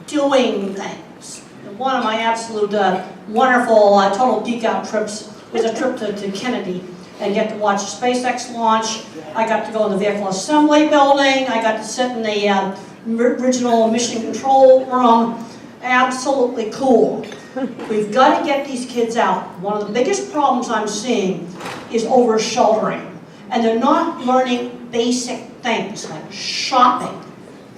doing things. And one of my absolute wonderful total geek out trips was a trip to Kennedy and get to watch SpaceX launch. I got to go in the vehicle assembly building. I got to sit in the original mission control room. Absolutely cool. We've got to get these kids out. One of the biggest problems I'm seeing is over-sheltering. And they're not learning basic things like shopping,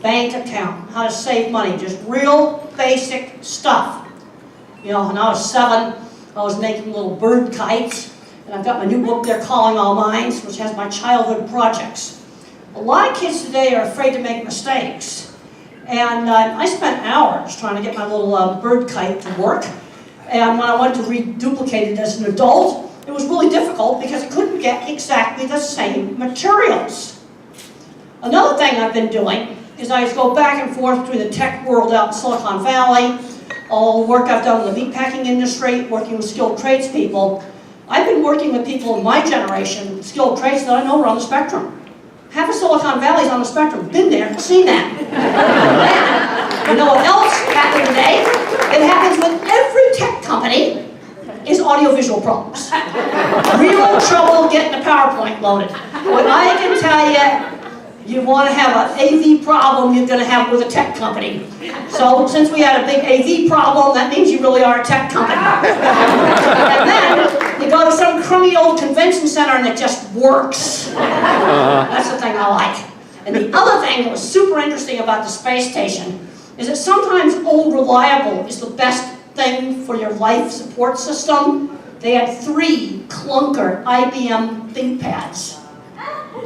bank account, how to save money, just real basic stuff. You know, when I was 7, I was making little bird kites, and I've got my new book there, Calling All Minds, which has my childhood projects. A lot of kids today are afraid to make mistakes, and I spent hours trying to get my little bird kite to work, and when I went to reduplicate it as an adult, it was really difficult because I couldn't get exactly the same materials. Another thing I've been doing is I go back and forth between the tech world out in Silicon Valley, all the work I've done in the meatpacking industry, working with skilled tradespeople. I've been working with people in my generation, skilled trades that I know are on the spectrum. Half of Silicon Valley's on the spectrum. Been there, seen that. And you know what else happened today? It happens with every tech company. Is audiovisual problems. Real trouble getting the PowerPoint loaded. What I can tell you, you want to have an AV problem you're going to have with a tech company. So since we had a big AV problem, that means you really are a tech company. And then you go to some crummy old convention center and it just works. That's the thing I like. And the other thing that was super interesting about the space station is that sometimes old reliable is the best thing for your life support system. They had 3 clunker IBM ThinkPads.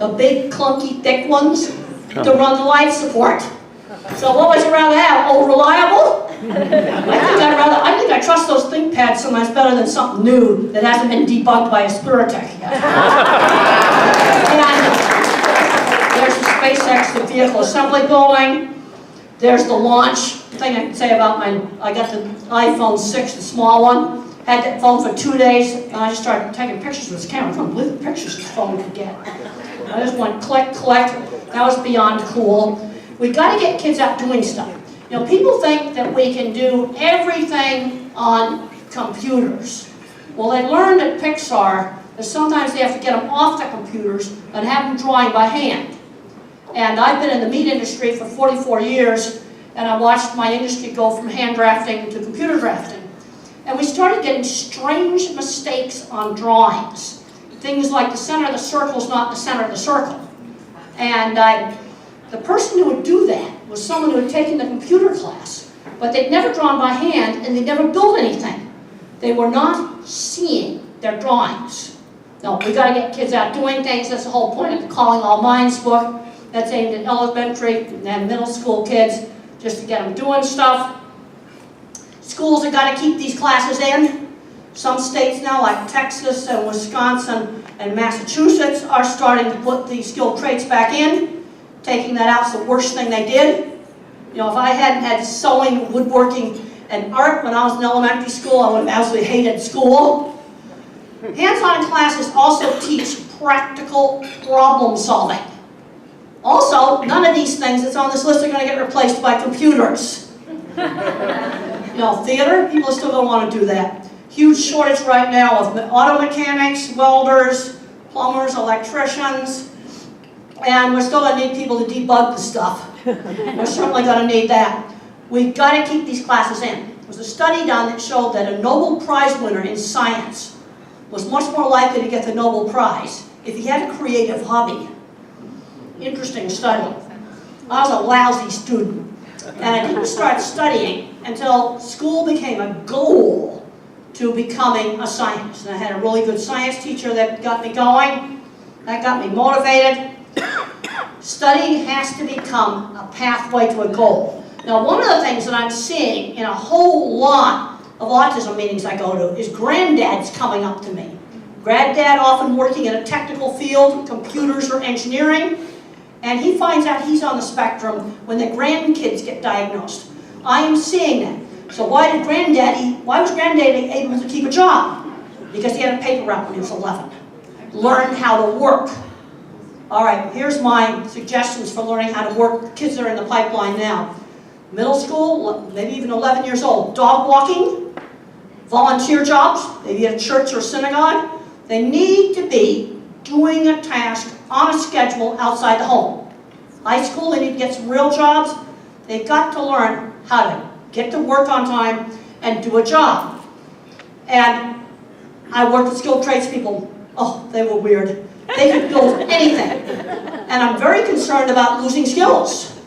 The big, clunky, thick ones to run the life support. So what would you rather have? Old reliable? I think I trust those ThinkPads so much better than something new that hasn't been debugged by Aspiritech yet. And there's the SpaceX, the vehicle assembly building. There's the launch. The thing I can say about I got the iPhone 6, the small one. Had that phone for 2 days, and I just started taking pictures with this camera. I couldn't believe the pictures this phone could get. I just went click, click. That was beyond cool. We've got to get kids out doing stuff. You know, people think that we can do everything on computers. Well, they learned at Pixar that sometimes they have to get them off the computers and have them drawing by hand. And I've been in the meat industry for 44 years, and I watched my industry go from hand drafting to computer drafting. And we started getting strange mistakes on drawings. Things like the center of the circle is not the center of the circle. And the person who would do that was someone who had taken the computer class, but they'd never drawn by hand and they'd never built anything. They were not seeing their drawings. No, we got to get kids out doing things. That's the whole point of the Calling All Minds book. That's aimed at elementary and middle school kids, just to get them doing stuff. Schools have got to keep these classes in. Some states now, like Texas and Wisconsin and Massachusetts, are starting to put the skilled trades back in. Taking that out is the worst thing they did. You know, if I hadn't had sewing, woodworking, and art when I was in elementary school, I would have absolutely hated school. Hands-on classes also teach practical problem solving. Also, none of these things that's on this list are going to get replaced by computers. You know, theater, people still don't want to do that. Huge shortage right now of auto mechanics, welders, plumbers, electricians, and we're still going to need people to debug the stuff. We're certainly going to need that. We've got to keep these classes in. There was a study done that showed that a Nobel Prize winner in science was much more likely to get the Nobel Prize if he had a creative hobby. Interesting study. I was a lousy student, and I didn't start studying until school became a goal to becoming a scientist. And I had a really good science teacher that got me going, that got me motivated. Studying has to become a pathway to a goal. Now, one of the things that I'm seeing in a whole lot of autism meetings I go to is granddads coming up to me. Granddad often working in a technical field, computers or engineering, and he finds out he's on the spectrum when the grandkids get diagnosed. I am seeing that. So why was Granddaddy able to keep a job? Because he had a paper route when he was 11. Learned how to work. All right, here's my suggestions for learning how to work. Kids are in the pipeline now. middle school, maybe even 11 years old, dog walking, volunteer jobs, maybe at a church or synagogue. They need to be doing a task on a schedule outside the home. High school, they need to get some real jobs. They've got to learn how to get to work on time and do a job. And I worked with skilled tradespeople. Oh, they were weird. They could build anything. And I'm very concerned about losing skills.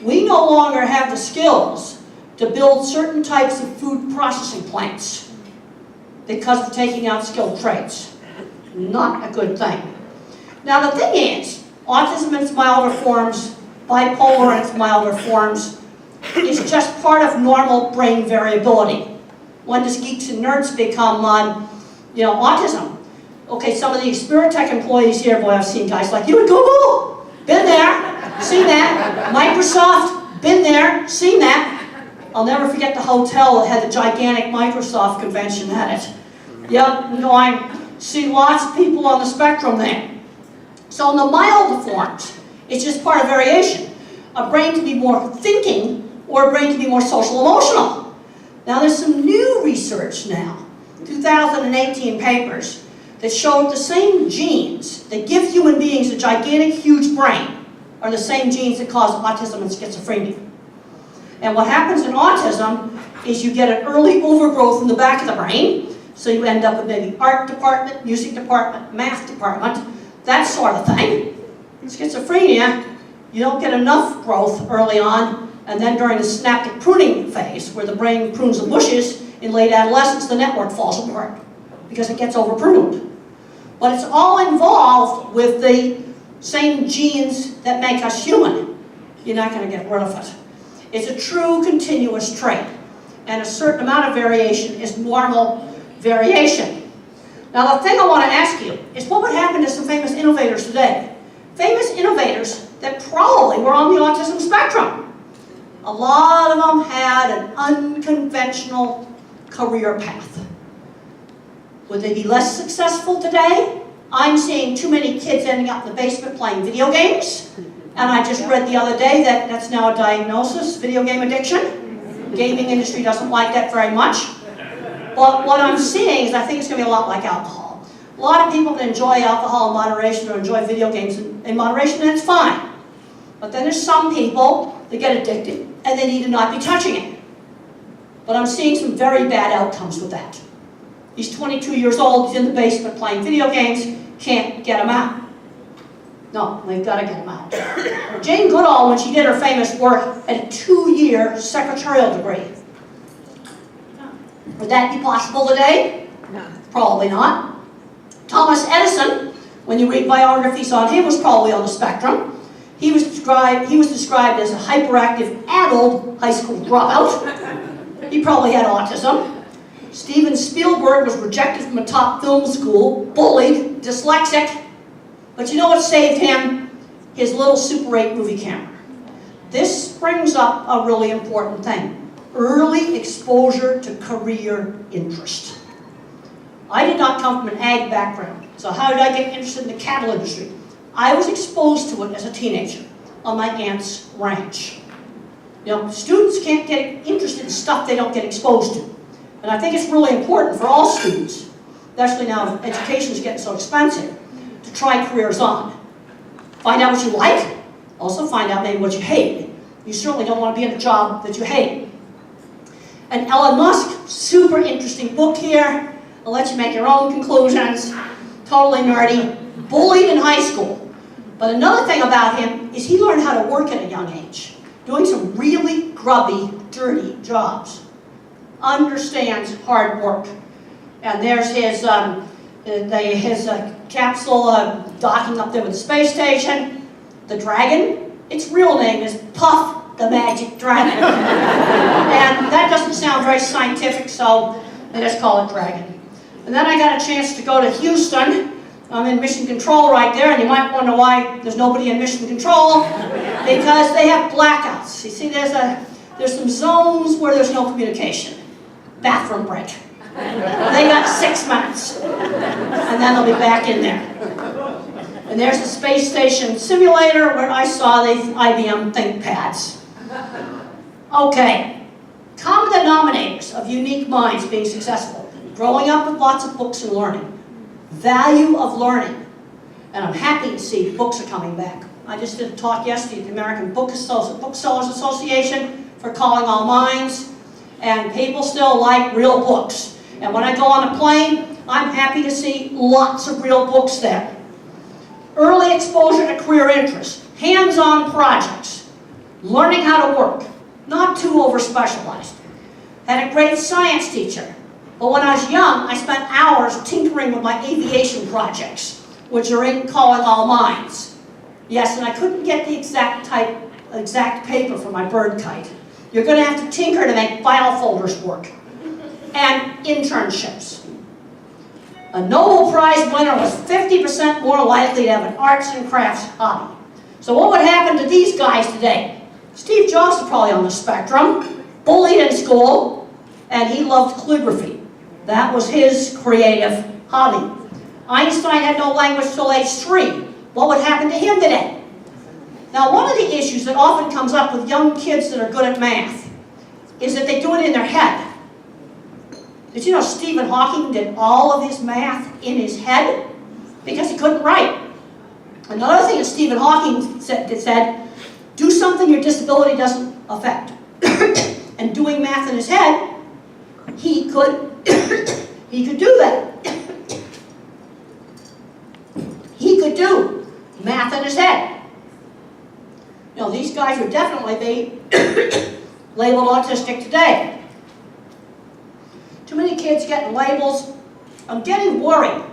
We no longer have the skills to build certain types of food processing plants because of taking out skilled trades. Not a good thing. Now the thing is, autism in its milder forms, bipolar in its milder forms, is just part of normal brain variability. When does geeks and nerds become, autism? Okay, some of the Aspiritech employees here, boy, I've seen guys like you at Google, been there, seen that. Microsoft, been there, seen that. I'll never forget the hotel that had the gigantic Microsoft convention at it. Yep, I see lots of people on the spectrum there. So in the milder forms, it's just part of variation. A brain can be more thinking, or a brain can be more social emotional. Now there's some new research now, 2018 papers, that showed the same genes that give human beings a gigantic, huge brain are the same genes that cause autism and schizophrenia. And what happens in autism is you get an early overgrowth in the back of the brain, so you end up with maybe art department, music department, math department, that sort of thing. In schizophrenia, you don't get enough growth early on, and then during the synaptic pruning phase, where the brain prunes the bushes, in late adolescence, the network falls apart because it gets over-pruned. But it's all involved with the same genes that make us human. You're not going to get rid of it. It's a true continuous trait, and a certain amount of variation is normal variation. Now the thing I want to ask you is what would happen to some famous innovators today? Famous innovators that probably were on the autism spectrum. A lot of them had an unconventional career path. Would they be less successful today? I'm seeing too many kids ending up in the basement playing video games. And I just read the other day that that's now a diagnosis, video game addiction. Gaming industry doesn't like that very much. But what I'm seeing is I think it's going to be a lot like alcohol. A lot of people can enjoy alcohol in moderation or enjoy video games in moderation, and it's fine. But then there's some people that get addicted and they need to not be touching it. But I'm seeing some very bad outcomes with that. He's 22 years old, he's in the basement playing video games, can't get him out. No, they've got to get him out. Jane Goodall, when she did her famous work, had a 2-year secretarial degree. Would that be possible today? No. Probably not. Thomas Edison, when you read biographies on him, was probably on the spectrum. He was described as a hyperactive adult high school dropout. He probably had autism. Steven Spielberg was rejected from a top film school, bullied, dyslexic. But you know what saved him? His little Super 8 movie camera. This brings up a really important thing. Early exposure to career interest. I did not come from an ag background, so how did I get interested in the cattle industry? I was exposed to it as a teenager on my aunt's ranch. You know, students can't get interested in stuff they don't get exposed to. And I think it's really important for all students, especially now education is getting so expensive, to try careers on. Find out what you like, also find out maybe what you hate. You certainly don't want to be in a job that you hate. And Elon Musk, super interesting book here. I'll let you make your own conclusions. Totally nerdy. Bullied in high school. But another thing about him is he learned how to work at a young age, doing some really grubby, dirty jobs. Understands hard work. And there's his capsule docking up there with the space station. The dragon, its real name is Puff the Magic Dragon. And that doesn't sound very scientific, so they just call it Dragon. And then I got a chance to go to Houston. I'm in Mission Control right there, and you might wonder why there's nobody in Mission Control. Because they have blackouts. You see, there's some zones where there's no communication. Bathroom break. They got 6 minutes. And then they'll be back in there. And there's the space station simulator where I saw the IBM ThinkPads. Okay, common denominators of unique minds being successful. Growing up with lots of books and learning. Value of learning. And I'm happy to see books are coming back. I just did a talk yesterday at the American Booksellers Association for Calling All Minds. And people still like real books. And when I go on a plane, I'm happy to see lots of real books there. Early exposure to career interests. Hands-on projects. Learning how to work. Not too over-specialized. Had a great science teacher. But when I was young, I spent hours tinkering with my aviation projects, which are in Calling All Minds. Yes, and I couldn't get the exact paper for my bird kite. You're going to have to tinker to make file folders work. And internships. A Nobel Prize winner was 50% more likely to have an arts and crafts hobby. So what would happen to these guys today? Steve Jobs is probably on the spectrum, bullied in school, and he loved calligraphy. That was his creative hobby. Einstein had no language till age 3. What would happen to him today? Now, one of the issues that often comes up with young kids that are good at math is that they do it in their head. Did you know Stephen Hawking did all of his math in his head? Because he couldn't write. Another thing that Stephen Hawking said, do something your disability doesn't affect. And doing math in his head, he could do that. He could do math in his head. You know, these guys would definitely be labeled autistic today. Too many kids getting labels. I'm getting worried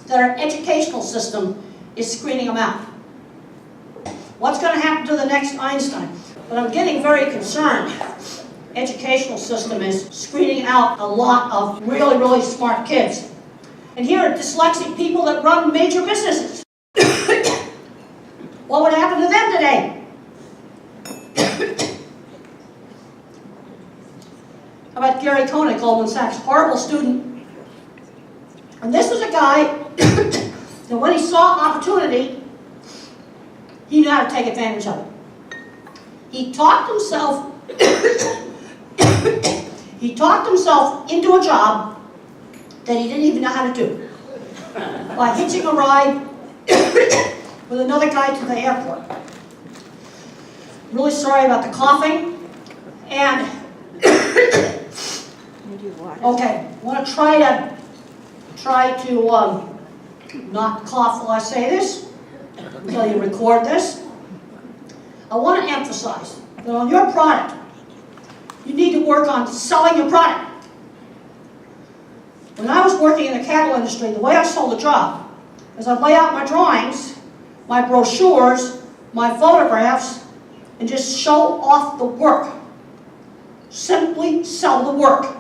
that our educational system is screening them out. What's going to happen to the next Einstein? But I'm getting very concerned. Educational system is screening out a lot of really, really smart kids. And here are dyslexic people that run major businesses. What would happen to them today? How about Gary Cohn at Goldman Sachs? Horrible student. And this was a guy that when he saw opportunity, he knew how to take advantage of it. He talked himself into a job that he didn't even know how to do by hitching a ride with another guy to the airport. Really sorry about the coughing. And okay, I want to try to not cough while I say this until you record this. I want to emphasize that on your product, you need to work on selling your product. When I was working in the cattle industry, the way I sold a job is I'd lay out my drawings, my brochures, my photographs, and just show off the work. Simply sell the work.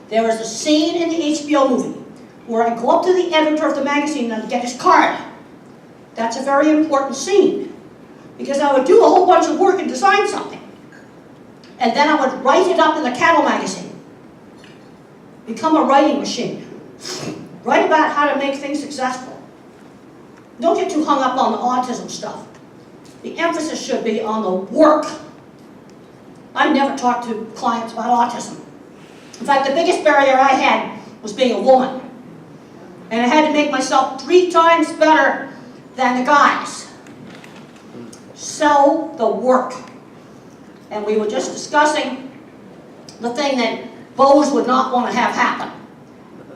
There is a scene in the HBO movie where I go up to the editor of the magazine and get his card. That's a very important scene because I would do a whole bunch of work and design something. And then I would write it up in the cattle magazine. Become a writing machine. Write about how to make things successful. Don't get too hung up on the autism stuff. The emphasis should be on the work. I never talked to clients about autism. In fact, the biggest barrier I had was being a woman. And I had to make myself 3 times better than the guys. Sell the work. And we were just discussing the thing that Bose would not want to have happen.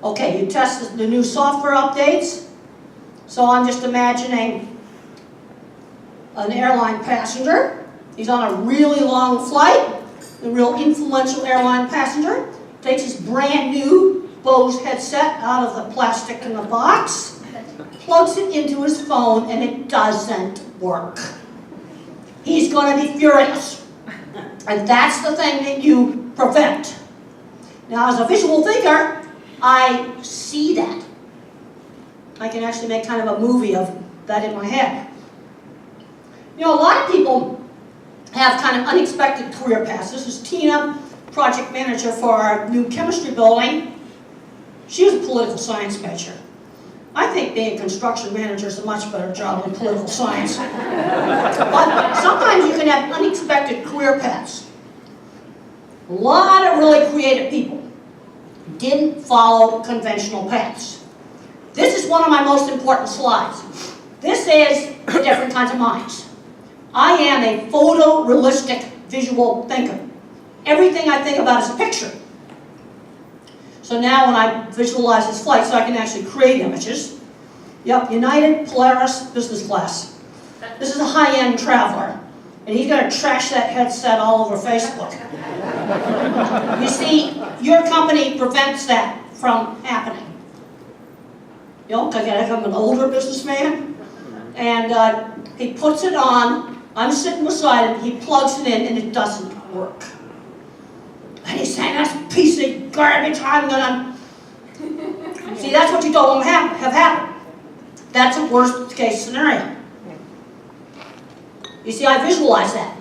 Okay, you test the new software updates. So I'm just imagining an airline passenger. He's on a really long flight. The real influential airline passenger takes his brand new Bose headset out of the plastic in the box, plugs it into his phone, and it doesn't work. He's going to be furious. And that's the thing that you prevent. Now, as a visual thinker, I see that. I can actually make kind of a movie of that in my head. You know, a lot of people have kind of unexpected career paths. This is Tina, project manager for our new chemistry building. She was a political science major. I think being a construction manager is a much better job than political science. But sometimes you can have unexpected career paths. A lot of really creative people didn't follow conventional paths. This is one of my most important slides. This is the different kinds of minds. I am a photorealistic visual thinker. Everything I think about is a picture. So now when I visualize this flight, so I can actually create images. Yep, United Polaris business class. This is a high-end traveler, and he's going to trash that headset all over Facebook. You see, your company prevents that from happening. You know, because I'm an older businessman, and he puts it on, I'm sitting beside him, he plugs it in, and it doesn't work. And he's saying, that's a piece of garbage, I'm gonna... See, that's what you don't want to have happen. That's a worst case scenario. You see, I visualize that.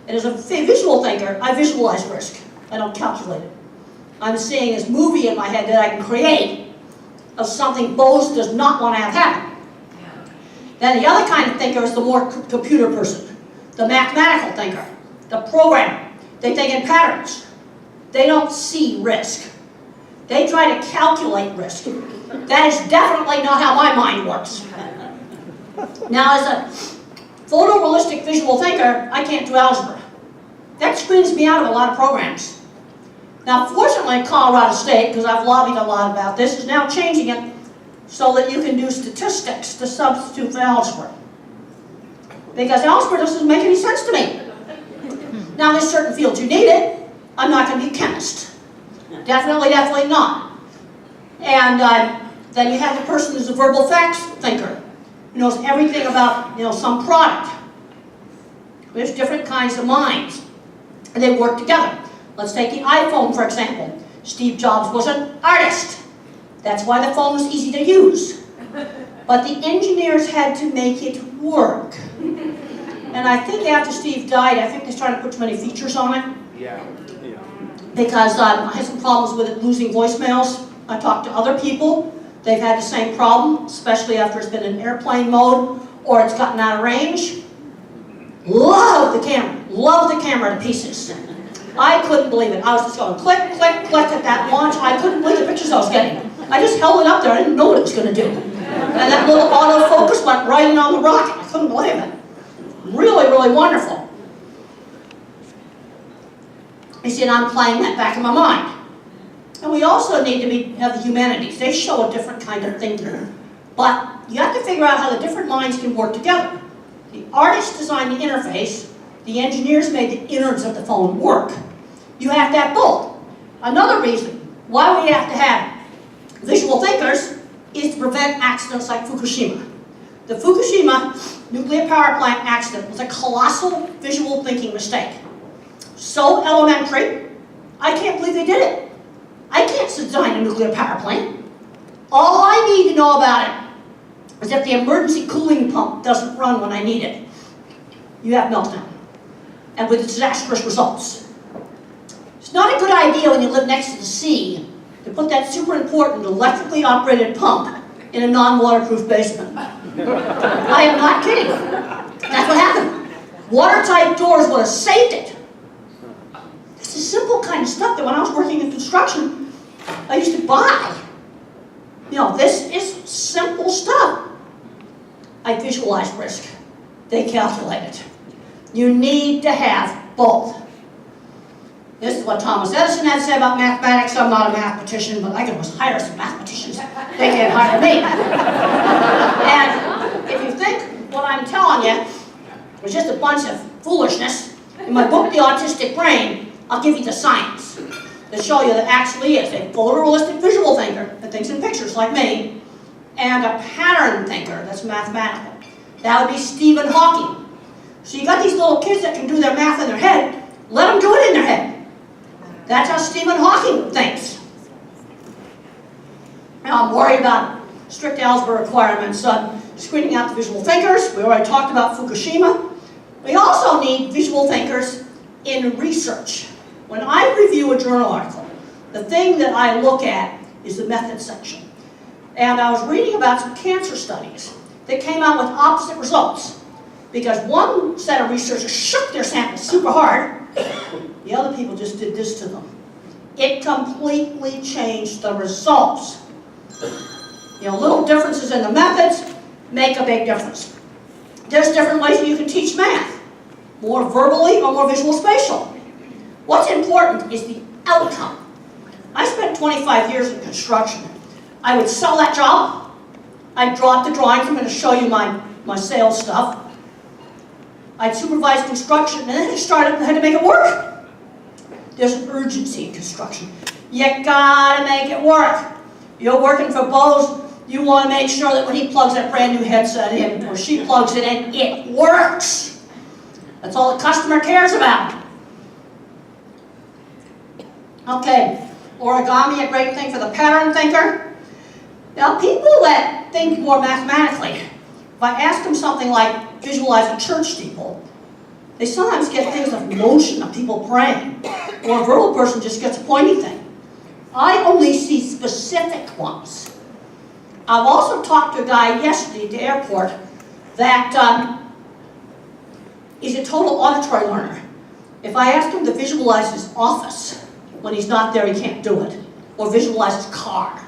And as a visual thinker, I visualize risk. I don't calculate it. I'm seeing this movie in my head that I can create of something Bose does not want to have happen. Then the other kind of thinker is the more computer person, the mathematical thinker, the programmer. They think in patterns. They don't see risk. They try to calculate risk. That is definitely not how my mind works. Now, as a photorealistic visual thinker, I can't do algebra. That screens me out of a lot of programs. Now, fortunately, Colorado State, because I've lobbied a lot about this, is now changing it so that you can do statistics to substitute for algebra. Because algebra doesn't make any sense to me. Now, there's certain fields you need it. I'm not going to be a chemist. Definitely not. And then you have the person who's a verbal facts thinker, who knows everything about, some product. There's different kinds of minds, and they work together. Let's take the iPhone, for example. Steve Jobs was an artist. That's why the phone was easy to use. But the engineers had to make it work. And I think after Steve died, I think they started to put too many features on it. Yeah. Because I had some problems with it losing voicemails. I talked to other people. They've had the same problem, especially after it's been in airplane mode or it's gotten out of range. Love the camera to pieces. I couldn't believe it. I was just going click, click, click at that launch. I couldn't believe the pictures I was getting. I just held it up there. I didn't know what it was going to do. And that little autofocus went right in on the rocket. I couldn't believe it. Really, really wonderful. You see, and I'm playing that back in my mind. And we also need to have the humanities. They show a different kind of thinking. But you have to figure out how the different minds can work together. The artist designed the interface. The engineers made the innards of the phone work. You have to have both. Another reason why we have to have visual thinkers is to prevent accidents like Fukushima. The Fukushima nuclear power plant accident was a colossal visual thinking mistake. So elementary, I can't believe they did it. I can't design a nuclear power plant. All I need to know about it is that the emergency cooling pump doesn't run when I need it. You have meltdown. And with disastrous results. It's not a good idea when you live next to the sea to put that super important electrically operated pump in a non-waterproof basement. I am not kidding. That's what happened. Watertight doors would have saved it. It's the simple kind of stuff that when I was working in construction, I used to buy. This is simple stuff. I visualize risk. They calculate it. You need to have both. This is what Thomas Edison had to say about mathematics. I'm not a mathematician, but I can always hire some mathematicians. They can't hire me. And if you think what I'm telling you is just a bunch of foolishness, in my book, The Autistic Brain, I'll give you the science to show you that actually is a photorealistic visual thinker that thinks in pictures like me, and a pattern thinker that's mathematical. That would be Stephen Hawking. So you got these little kids that can do their math in their head, let them do it in their head. That's how Stephen Hawking thinks. Now I'm worried about strict algebra requirements, screening out the visual thinkers. We already talked about Fukushima. We also need visual thinkers in research. When I review a journal article, the thing that I look at is the method section. And I was reading about some cancer studies that came out with opposite results. Because one set of researchers shook their samples super hard, the other people just did this to them. It completely changed the results. Little differences in the methods make a big difference. There's different ways that you can teach math, more verbally or more visual spatial. What's important is the outcome. I spent 25 years in construction. I would sell that job. I'd draw up the drawings. I'm going to show you my sales stuff. I'd supervise construction, and then I had to make it work. There's an urgency in construction. You gotta make it work. You're working for Bose. You want to make sure that when he plugs that brand new headset in, or she plugs it in, it works. That's all the customer cares about. Okay, origami, a great thing for the pattern thinker. Now, people that think more mathematically, if I ask them something like visualize a church steeple, they sometimes get things of motion of people praying, or a verbal person just gets a pointy thing. I only see specific ones. I've also talked to a guy yesterday at the airport that is a total auditory learner. If I asked him to visualize his office, when he's not there he can't do it, or visualize his car.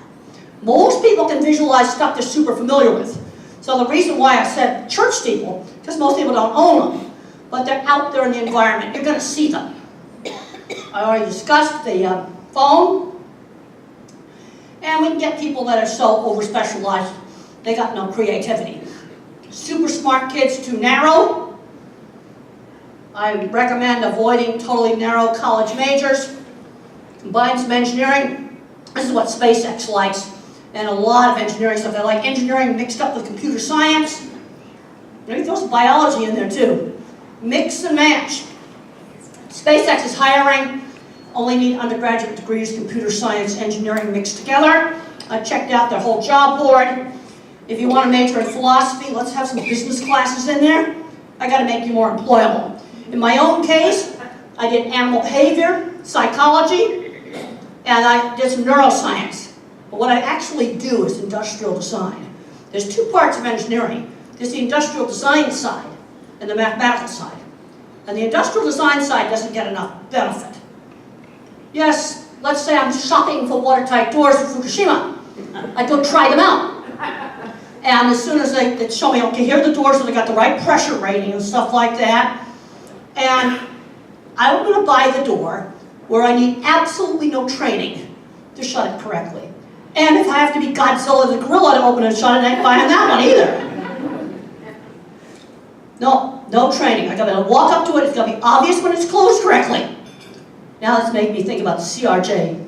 Most people can visualize stuff they're super familiar with. So the reason why I said church steeple, because most people don't own them, but they're out there in the environment. You're going to see them. I already discussed the phone. And we can get people that are so over-specialized, they got no creativity. Super smart kids, too narrow. I recommend avoiding totally narrow college majors. Combine some engineering. This is what SpaceX likes. And a lot of engineering stuff. They like engineering mixed up with computer science. Maybe throw some biology in there too. Mix and match. SpaceX is hiring. Only need undergraduate degrees, computer science, engineering mixed together. I checked out their whole job board. If you want to major in philosophy, let's have some business classes in there. I got to make you more employable. In my own case, I did animal behavior, psychology, and I did some neuroscience. But what I actually do is industrial design. There's two parts of engineering. There's the industrial design side and the mathematical side. And the industrial design side doesn't get enough benefit. Yes, let's say I'm shopping for watertight doors in Fukushima. I go try them out. And as soon as they show me, okay, here are the doors that got the right pressure rating and stuff like that. And I'm going to buy the door where I need absolutely no training to shut it correctly. And if I have to be Godzilla the gorilla to open and shut it, I ain't buying that one either. No training. I gotta walk up to it, it's gotta be obvious when it's closed correctly. Now let's make me think about the CRJ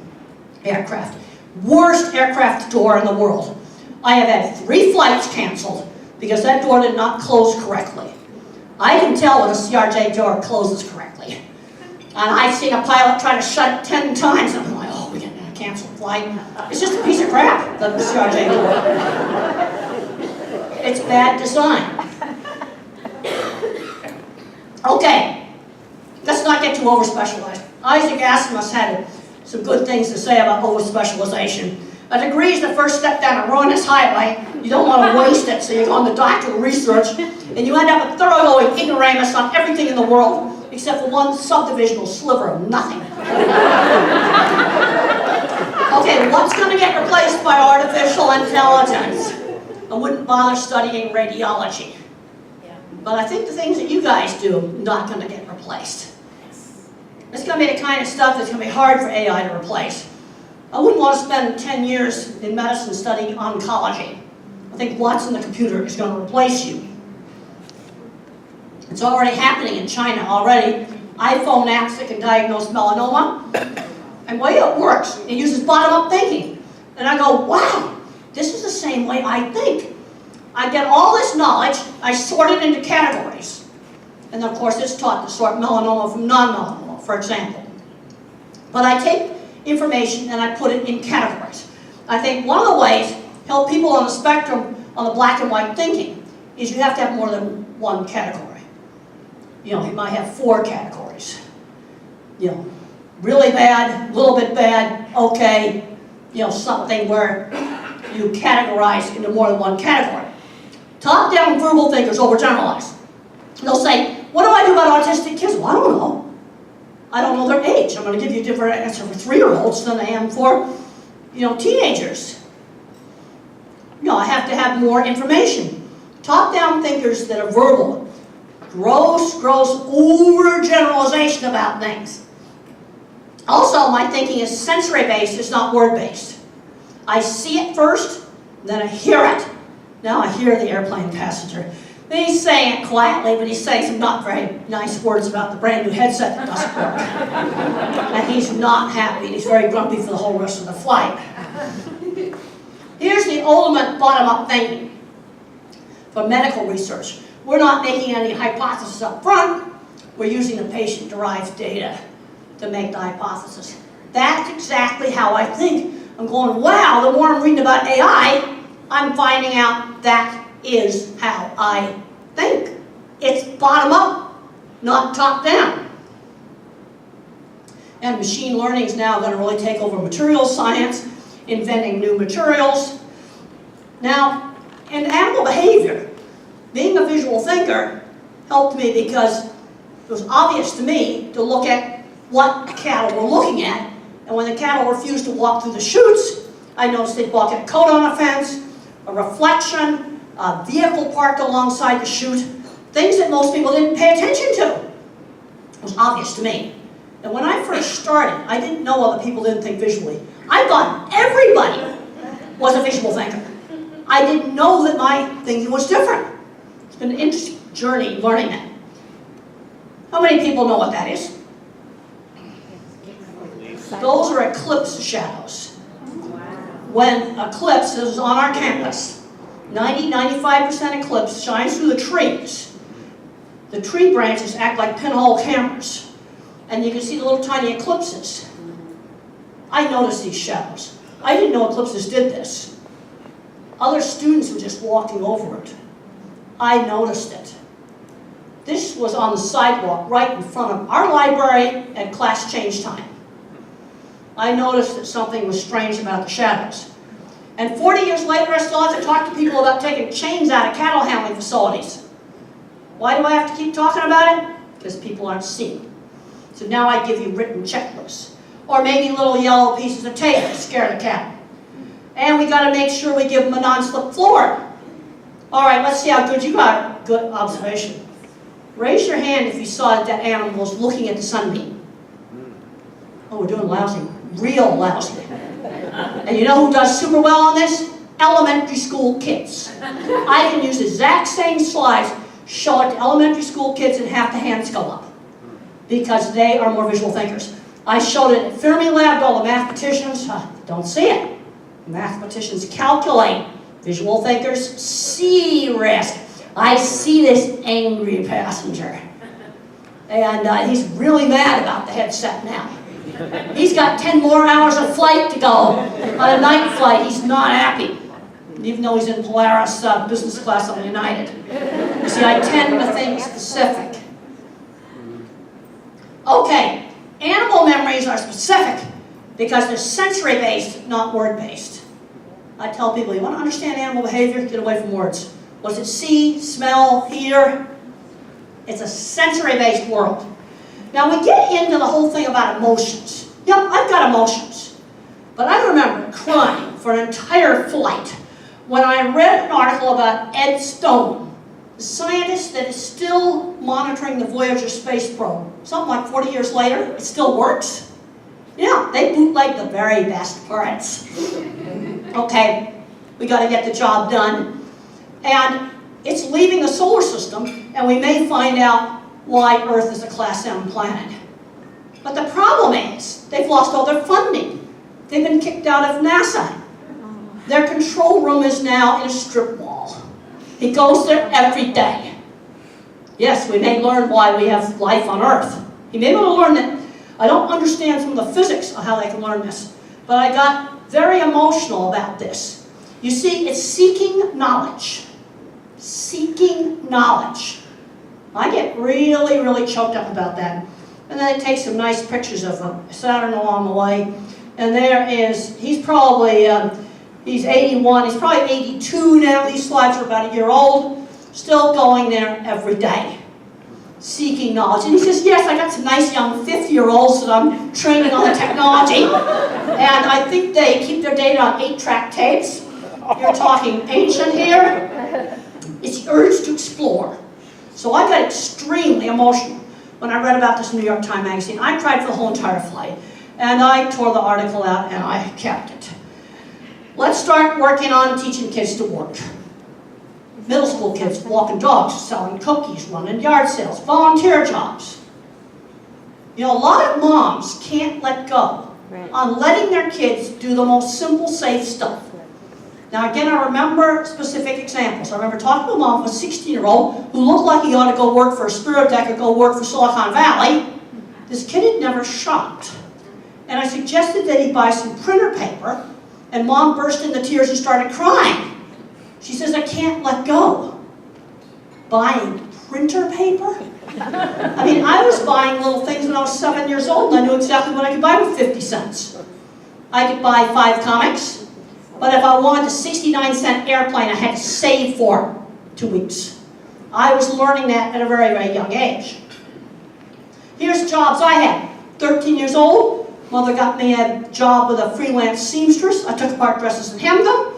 aircraft. Worst aircraft door in the world. I have had 3 flights canceled because that door did not close correctly. I can tell when a CRJ door closes correctly. And I've seen a pilot try to shut it 10 times, and I'm like, oh, we're going to cancel the flight. It's just a piece of crap, the CRJ door. It's bad design. Okay, let's not get too over-specialized. Isaac Asimov's had some good things to say about over-specialization. A degree is the first step down a ruinous highway. You don't want to waste it, so you go on the doctoral research, and you end up a thoroughgoing ignoramus on everything in the world, except for one subdivisional sliver of nothing. Okay, what's going to get replaced by artificial intelligence? I wouldn't bother studying radiology. But I think the things that you guys do are not going to get replaced. It's going to be the kind of stuff that's going to be hard for AI to replace. I wouldn't want to spend 10 years in medicine studying oncology. I think what's in the computer is going to replace you. It's already happening in China already. iPhone apps that can diagnose melanoma. And the way it works, it uses bottom-up thinking. And I go, wow, this is the same way I think. I get all this knowledge, I sort it into categories. And of course it's taught to sort melanoma from non-melanoma, for example. But I take information and I put it in categories. I think one of the ways to help people on the spectrum on the black and white thinking is you have to have more than one category. You know, you might have 4 categories. You know, really bad, a little bit bad, okay, you know, something where you categorize into more than one category. Top-down verbal thinkers overgeneralize. They'll say, what do I do about autistic kids? Well, I don't know. I don't know their age. I'm going to give you a different answer for 3-year-olds than I am for, teenagers. I have to have more information. Top-down thinkers that are verbal. Gross overgeneralization about things. Also, my thinking is sensory-based, it's not word-based. I see it first, then I hear it. Now I hear the airplane passenger. He's saying it quietly, but he's saying some not very nice words about the brand new headset that doesn't work. And he's not happy, and he's very grumpy for the whole rest of the flight. Here's the ultimate bottom-up thinking for medical research. We're not making any hypothesis up front. We're using the patient-derived data to make the hypothesis. That's exactly how I think. I'm going, wow, the more I'm reading about AI, I'm finding out that is how I think. It's bottom-up, not top-down. And machine learning is now going to really take over materials science, inventing new materials. Now, in animal behavior, being a visual thinker helped me because it was obvious to me to look at what the cattle were looking at. And when the cattle refused to walk through the chutes, I noticed they'd walk at a coat on a fence, a reflection, a vehicle parked alongside the chute, things that most people didn't pay attention to. It was obvious to me. And when I first started, I didn't know other people didn't think visually. I thought everybody was a visual thinker. I didn't know that my thinking was different. It's been an interesting journey learning that. How many people know what that is? Those are eclipse shadows. When eclipse is on our campus, 90–95% eclipse shines through the trees. The tree branches act like pinhole cameras. And you can see the little tiny eclipses. I noticed these shadows. I didn't know eclipses did this. Other students were just walking over it. I noticed it. This was on the sidewalk right in front of our library at class change time. I noticed that something was strange about the shadows. And 40 years later, I still have to talk to people about taking chains out of cattle handling facilities. Why do I have to keep talking about it? Because people aren't seeing. So now I give you written checklists. Or maybe little yellow pieces of tape to scare the cattle. And we got to make sure we give them a non-slip floor. All right, let's see how good you got. Good observation. Raise your hand if you saw that animal was looking at the sunbeam. Oh, we're doing lousy. Real lousy. And you know who does super well on this? Elementary school kids. I can use the exact same slides, show it to elementary school kids, and half the hands go up. Because they are more visual thinkers. I showed it at Fermi Lab to all the mathematicians. Don't see it. Mathematicians calculate. Visual thinkers see risk. I see this angry passenger. And he's really mad about the headset now. He's got 10 more hours of flight to go. On a night flight, he's not happy. Even though he's in Polaris business class on United. You see, I tend to think specific. Okay, animal memories are specific because they're sensory-based, not word-based. I tell people, you want to understand animal behavior? Get away from words. What does it see, smell, hear? It's a sensory-based world. Now we get into the whole thing about emotions. Yep, I've got emotions. But I remember crying for an entire flight when I read an article about Ed Stone, the scientist that is still monitoring the Voyager space probe. Something like 40 years later, it still works. Yeah, they bootleg the very best parts. Okay, we got to get the job done. And it's leaving the solar system, and we may find out why Earth is a Class M planet. But the problem is, they've lost all their funding. They've been kicked out of NASA. Their control room is now in a strip mall. He goes there every day. Yes, we may learn why we have life on Earth. He may be able to learn that. I don't understand some of the physics of how they can learn this, but I got very emotional about this. You see, it's seeking knowledge. Seeking knowledge. I get really, really choked up about that. And then I take some nice pictures of Saturn along the way. And there is, he's probably He's 81, he's probably 82 now. These slides are about a year old. Still going there every day, seeking knowledge. And he says, yes, I got some nice young 50-year-olds that I'm training on the technology. And I think they keep their data on 8-track tapes. You're talking ancient here. It's the urge to explore. So I got extremely emotional when I read about this New York Times magazine. I cried for the whole entire flight. And I tore the article out and I kept it. Let's start working on teaching kids to work. Middle school kids walking dogs, selling cookies, running yard sales, volunteer jobs. You know, a lot of moms can't let go on letting their kids do the most simple, safe stuff. Now again, I remember specific examples. I remember talking to a mom with a 16-year-old who looked like he ought to go work for Aspiritech or go work for Silicon Valley. This kid had never shopped. And I suggested that he buy some printer paper, and Mom burst into tears and started crying. She says, I can't let go. Buying printer paper? I mean, I was buying little things when I was 7 years old, and I knew exactly what I could buy with 50 cents. I could buy 5 comics, but if I wanted a 69-cent airplane, I had to save for 2 weeks. I was learning that at a very, very young age. Here's jobs I had. 13 years old, mother got me a job with a freelance seamstress. I took apart dresses and hemmed them.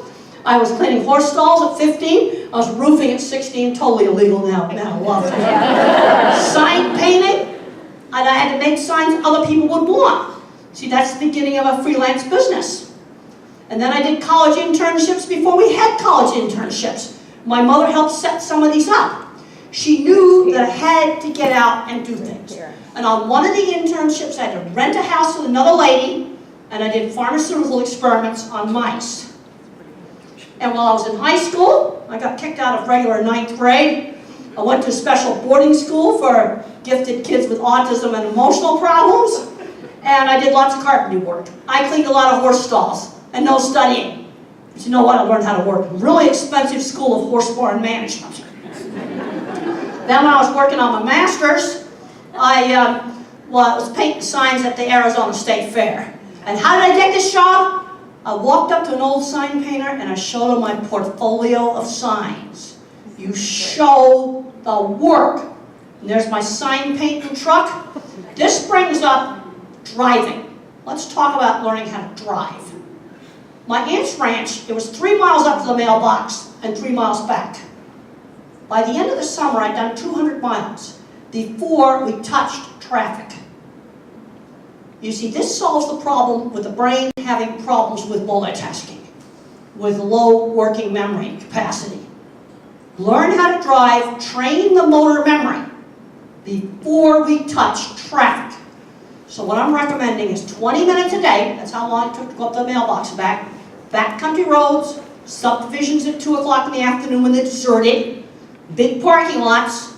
I was cleaning horse stalls at 15. I was roofing at 16, totally illegal now. Man, I love it. Sign painting, and I had to make signs other people would want. See, that's the beginning of a freelance business. And then I did college internships before we had college internships. My mother helped set some of these up. She knew that I had to get out and do things. And on one of the internships, I had to rent a house with another lady, and I did pharmaceutical experiments on mice. And while I was in high school, I got kicked out of regular 9th grade. I went to a special boarding school for gifted kids with autism and emotional problems. And I did lots of carpentry work. I cleaned a lot of horse stalls, and no studying. But you know what? I learned how to work in a really expensive school of horse barn management. Then when I was working on my master's, I was painting signs at the Arizona State Fair. And how did I get this job? I walked up to an old sign painter and I showed him my portfolio of signs. You show the work. And there's my sign painting truck. This brings up driving. Let's talk about learning how to drive. My aunt's ranch, it was 3 miles up to the mailbox and 3 miles back. By the end of the summer, I'd done 200 miles before we touched traffic. You see, this solves the problem with the brain having problems with multitasking, with low working memory capacity. Learn how to drive, train the motor memory before we touch traffic. So what I'm recommending is 20 minutes a day, that's how long it took to go up to the mailbox and back country roads, subdivisions at 2 o'clock in the afternoon when they're deserted, big parking lots.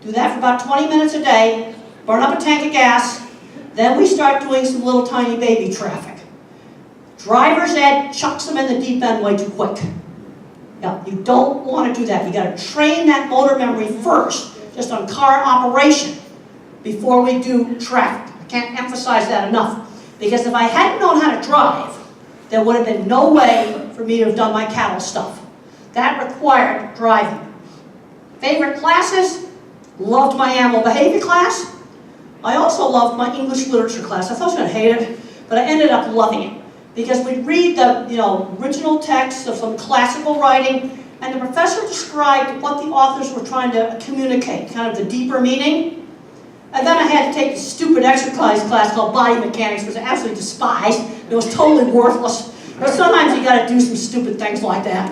Do that for about 20 minutes a day, burn up a tank of gas, then we start doing some little tiny baby traffic. Driver's ed chucks them in the deep end way too quick. Now, you don't want to do that. You got to train that motor memory first, just on car operation, before we do traffic. I can't emphasize that enough. Because if I hadn't known how to drive, there would have been no way for me to have done my cattle stuff. That required driving. Favorite classes? Loved my animal behavior class. I also loved my English literature class. I thought I was going to hate it, but I ended up loving it. Because we'd read the original texts of some classical writing, and the professor described what the authors were trying to communicate, kind of the deeper meaning. And then I had to take this stupid exercise class called body mechanics, which I absolutely despised. It was totally worthless. But sometimes you got to do some stupid things like that.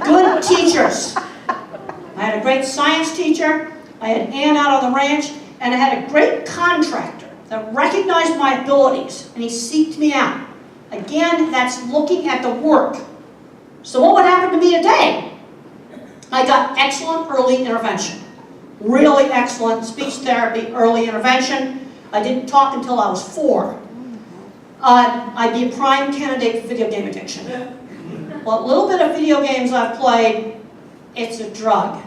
Good teachers. I had a great science teacher. I had Ann out on the ranch. And I had a great contractor that recognized my abilities, and he seeked me out. Again, that's looking at the work. So what would happen to me today? I got excellent early intervention. Really excellent speech therapy, early intervention. I didn't talk until I was 4. I'd be a prime candidate for video game addiction. What little bit of video games I've played, it's a drug.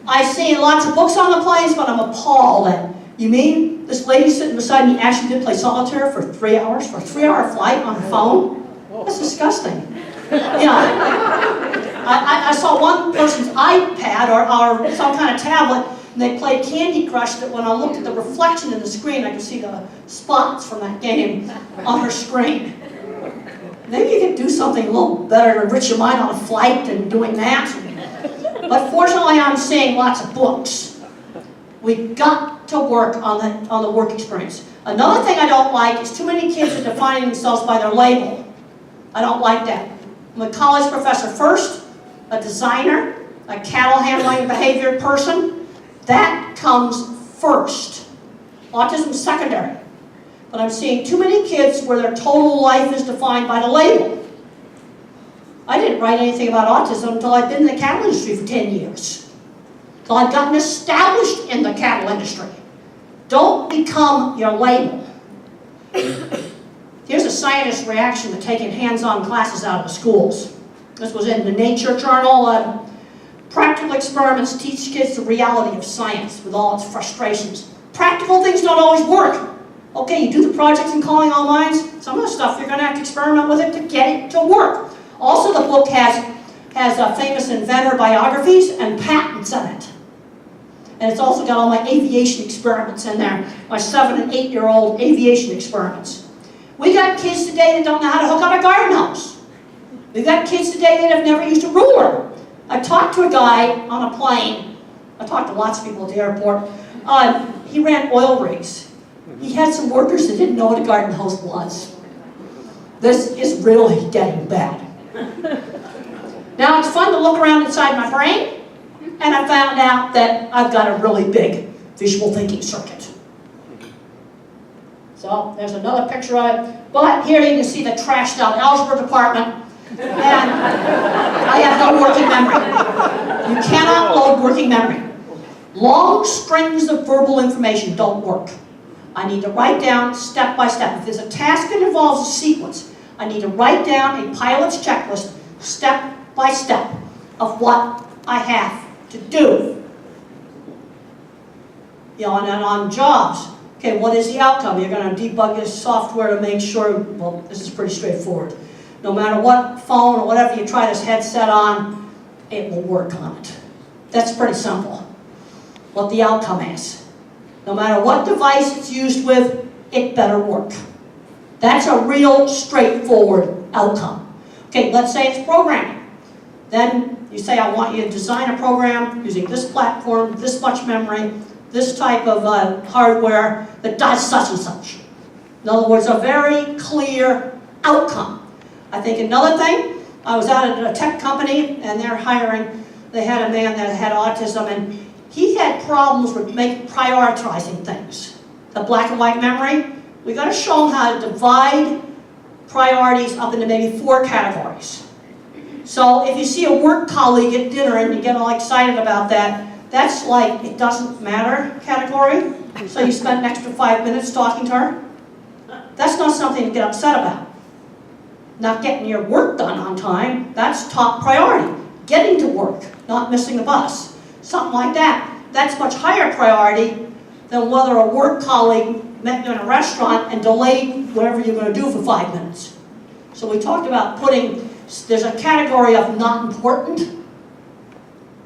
I've seen lots of books on the planes, but I'm appalled at, you mean this lady sitting beside me actually did play solitaire for 3 hours, for a 3-hour flight on her phone? That's disgusting. You know, I saw one person's iPad or some kind of tablet, and they played Candy Crush, that when I looked at the reflection in the screen, I could see the spots from that game on her screen. Maybe you could do something a little better to enrich your mind on a flight than doing that. But fortunately, I'm seeing lots of books. We've got to work on the work experience. Another thing I don't like is too many kids are defining themselves by their label. I don't like that. I'm a college professor first, a designer, a cattle handling behavior person. That comes first. Autism secondary. But I'm seeing too many kids where their total life is defined by the label. I didn't write anything about autism until I'd been in the cattle industry for 10 years. Until I'd gotten established in the cattle industry. Don't become your label. Here's a scientist's reaction to taking hands-on classes out of the schools. This was in the Nature journal. Practical experiments teach kids the reality of science with all its frustrations. Practical things don't always work. Okay, you do the projects in Calling All Minds. Some of the stuff you're going to have to experiment with it to get it to work. Also, the book has famous inventor biographies and patents in it. And it's also got all my aviation experiments in there. My 7- and 8-year-old aviation experiments. We got kids today that don't know how to hook up a garden hose. We've got kids today that have never used a ruler. I talked to a guy on a plane. I talked to lots of people at the airport. He ran oil rigs. He had some workers that didn't know what a garden hose was. This is really getting bad. Now it's fun to look around inside my brain, and I found out that I've got a really big visual thinking circuit. So there's another picture of it. But here you can see the trashed out algebra department. And I have no working memory. You cannot load working memory. Long strings of verbal information don't work. I need to write down step by step. If there's a task that involves a sequence, I need to write down a pilot's checklist, step by step, of what I have to do. You know, and then on jobs, okay, what is the outcome? You're going to debug this software to make sure, well, this is pretty straightforward. No matter what phone or whatever you try this headset on, it will work on it. That's pretty simple. What the outcome is. No matter what device it's used with, it better work. That's a real straightforward outcome. Okay, let's say it's programming. Then you say, I want you to design a program using this platform, this much memory, this type of hardware that does such and such. In other words, a very clear outcome. I think another thing, I was out at a tech company and they're hiring, they had a man that had autism and he had problems with prioritizing things. The black and white memory, we got to show him how to divide priorities up into maybe 4 categories. So if you see a work colleague at dinner and you get all excited about that, that's like it doesn't matter category. So you spend an extra 5 minutes talking to her. That's not something to get upset about. Not getting your work done on time, that's top priority. Getting to work, not missing the bus. Something like that. That's much higher priority than whether a work colleague met you in a restaurant and delayed whatever you're going to do for 5 minutes. So we talked about there's a category of not important.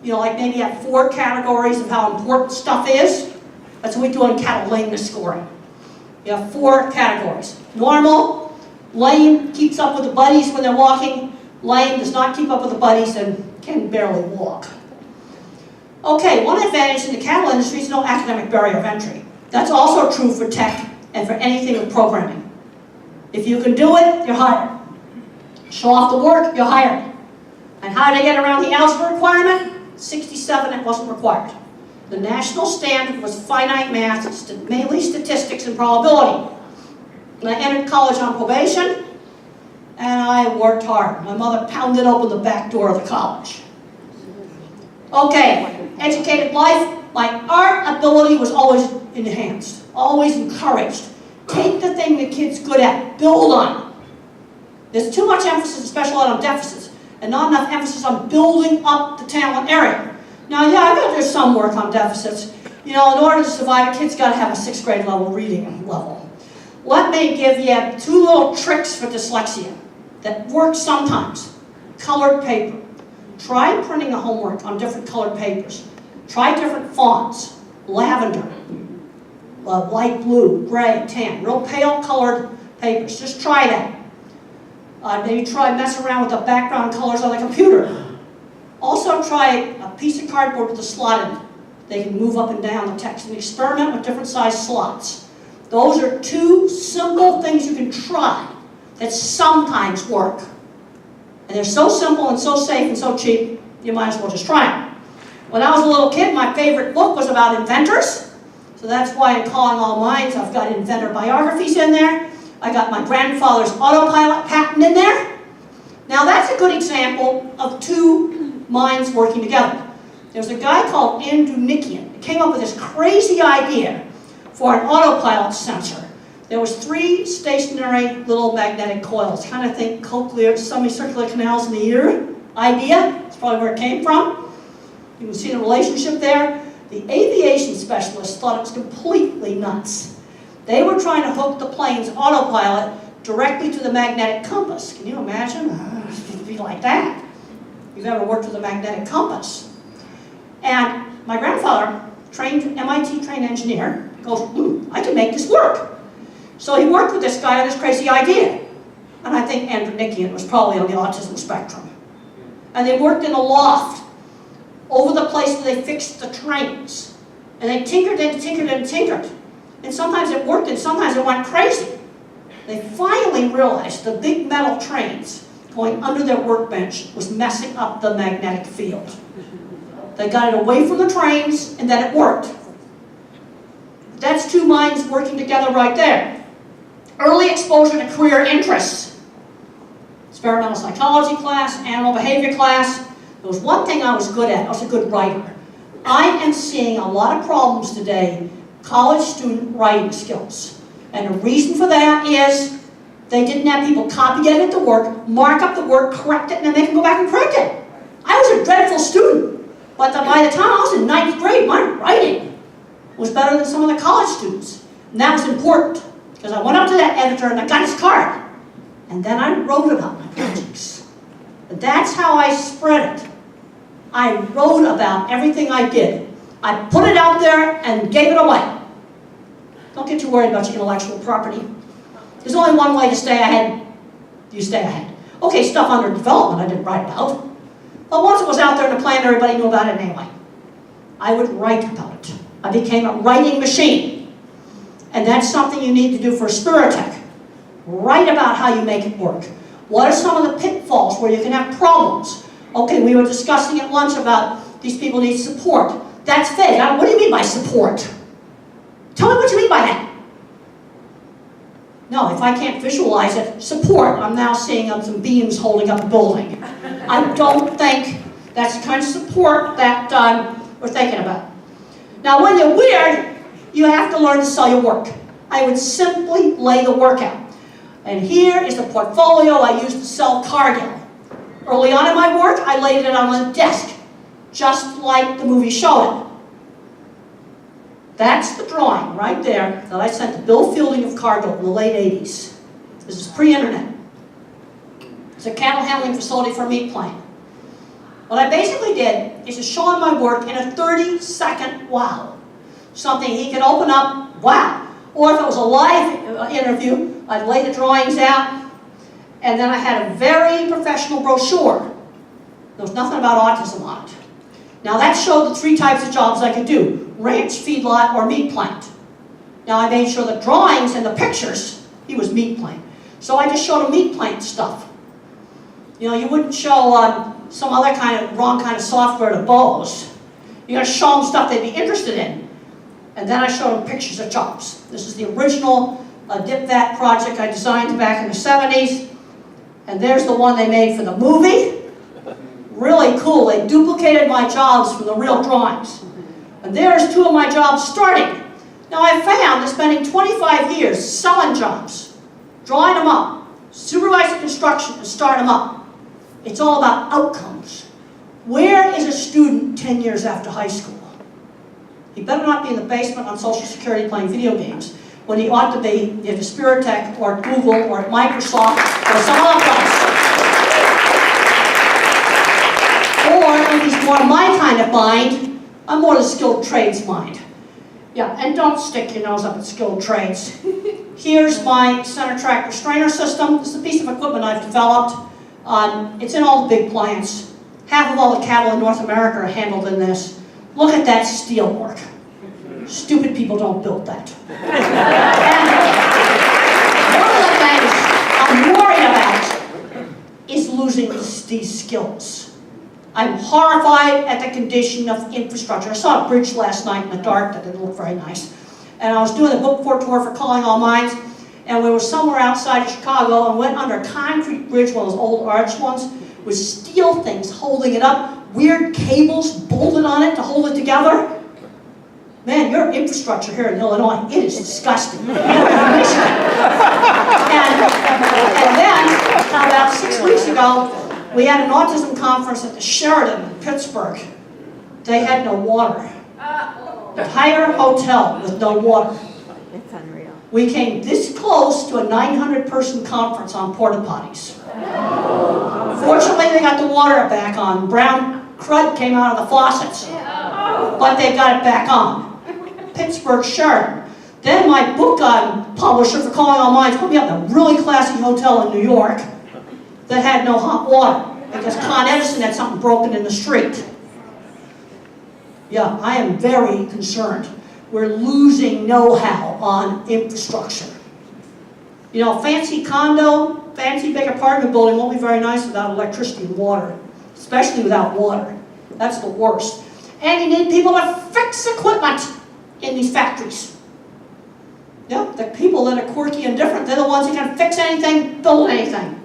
You know, like maybe you have 4 categories of how important stuff is. That's what we do in cattle lameness scoring. You have 4 categories. Normal, lame keeps up with the buddies when they're walking. Lame does not keep up with the buddies and can barely walk. Okay, one advantage in the cattle industry is no academic barrier of entry. That's also true for tech and for anything with programming. If you can do it, you're hired. Show off the work, you're hired. And how did I get around the algebra requirement? 67, it wasn't required. The national standard was finite math, mainly statistics and probability. And I entered college on probation, and I worked hard. My mother pounded open the back door of the college. Okay, educated life, my art ability was always enhanced, always encouraged. Take the thing the kid's good at, build on it. There's too much emphasis in special ed on deficits, and not enough emphasis on building up the talent area. Now, yeah, I bet there's some work on deficits. You know, in order to survive, a kid's got to have a 6th grade level reading level. Let me give you 2 little tricks for dyslexia. that works sometimes. Colored paper. Try printing a homework on different colored papers. Try different fonts. Lavender, light blue, gray, tan, real pale colored papers. Just try that. Maybe try mess around with the background colors on the computer. Also try a piece of cardboard with a slot in it. They can move up and down the text and experiment with different size slots. Those are two simple things you can try that sometimes work. And they're so simple and so safe and so cheap, you might as well just try them. When I was a little kid, my favorite book was about inventors. So that's why in Calling All Minds, I've got inventor biographies in there. I got my grandfather's autopilot patent in there. Now that's a good example of two minds working together. There's a guy called Andronikian who came up with this crazy idea for an autopilot sensor. There was 3 stationary little magnetic coils. Kind of think cochlear, semicircular canals in the ear idea. That's probably where it came from. You can see the relationship there. The aviation specialists thought it was completely nuts. They were trying to hook the plane's autopilot directly to the magnetic compass. Can you imagine? It'd be like that. If you've ever worked with a magnetic compass. And my grandfather, MIT-trained engineer, goes, I can make this work. So he worked with this guy on this crazy idea. And I think Andronikian was probably on the autism spectrum. And they worked in a loft over the place where they fixed the trains. And they tinkered and tinkered and tinkered. And sometimes it worked and sometimes it went crazy. They finally realized the big metal trains going under their workbench was messing up the magnetic field. They got it away from the trains and then it worked. That's two minds working together right there. Early exposure to career interests. Experimental psychology class, animal behavior class. There was one thing I was good at. I was a good writer. I am seeing a lot of problems today, college student writing skills. And the reason for that is they didn't have people copy edit the work, mark up the work, correct it, and then they can go back and correct it. I was a dreadful student. But by the time I was in 9th grade, my writing was better than some of the college students. And that was important. Because I went up to that editor and I got his card. And then I wrote about my projects. But that's how I spread it. I wrote about everything I did. I put it out there and gave it away. Don't get too worried about your intellectual property. There's only one way to stay ahead. You stay ahead. Okay, stuff under development I didn't write about. But once it was out there in the plan, everybody knew about it anyway. I would write about it. I became a writing machine. And that's something you need to do for Aspiritech. Write about how you make it work. What are some of the pitfalls where you can have problems? Okay, we were discussing at lunch about these people need support. That's vague. What do you mean by support? Tell me what you mean by that. No, if I can't visualize it, support. I'm now seeing some beams holding up a building. I don't think that's the kind of support that we're thinking about. Now, when you're weird, you have to learn to sell your work. I would simply lay the work out. And here is the portfolio I used to sell Cargill. Early on in my work, I laid it on the desk, just like the movie showed it. That's the drawing right there that I sent to Bill Fielding of Cargill in the late 80s. This is pre-internet. It's a cattle handling facility for a meat plant. What I basically did is to show him my work in a 30-second wow. Something he could open up, wow. Or if it was a live interview, I'd lay the drawings out, and then I had a very professional brochure. There was nothing about autism on it. Now that showed the 3 types of jobs I could do: ranch, feedlot, or meat plant. Now I made sure the drawings and the pictures, he was meat plant. So I just showed him meat plant stuff. You know, you wouldn't show some other wrong kind of software to Bose. You're going to show them stuff they'd be interested in. And then I showed them pictures of jobs. This is the original dip-vat project I designed back in the 70s. And there's the one they made for the movie. Really cool. They duplicated my jobs from the real drawings. And there's 2 of my jobs starting. Now I found that spending 25 years selling jobs, drawing them up, supervising construction, and starting them up, it's all about outcomes. Where is a student 10 years after high school? He better not be in the basement on Social Security playing video games. when he ought to be at Aspiritech or at Google or at Microsoft or some other place. Or if he's more my kind of mind, I'm more the skilled trades mind. Yeah, and don't stick your nose up at skilled trades. Here's my center track restrainer system. This is a piece of equipment I've developed. It's in all the big plants. Half of all the cattle in North America are handled in this. Look at that steel work. Stupid people don't build that. And one of the things I'm worried about is losing these skills. I'm horrified at the condition of infrastructure. I saw a bridge last night in the dark that didn't look very nice. And I was doing a book tour for Calling All Minds, and we were somewhere outside of Chicago and went under a concrete bridge, one of those old arch ones, with steel things holding it up, weird cables bolted on it to hold it together. Man, your infrastructure here in Illinois, it is disgusting. And then, about 6 weeks ago, we had an autism conference at the Sheraton in Pittsburgh. They had no water. Entire hotel with no water. It's unreal. We came this close to a 900-person conference on porta potties. Fortunately, they got the water back on. Brown crud came out of the faucets, but they got it back on. Pittsburgh Sheraton. Then my book publisher for Calling All Minds put me up in a really classy hotel in New York that had no hot water because Con Edison had something broken in the street. Yeah, I am very concerned. We're losing know-how on infrastructure. You know, fancy condo, fancy big apartment building won't be very nice without electricity and water, especially without water. That's the worst. And you need people to fix equipment in these factories. Yeah, the people that are quirky and different, they're the ones who can fix anything, build anything.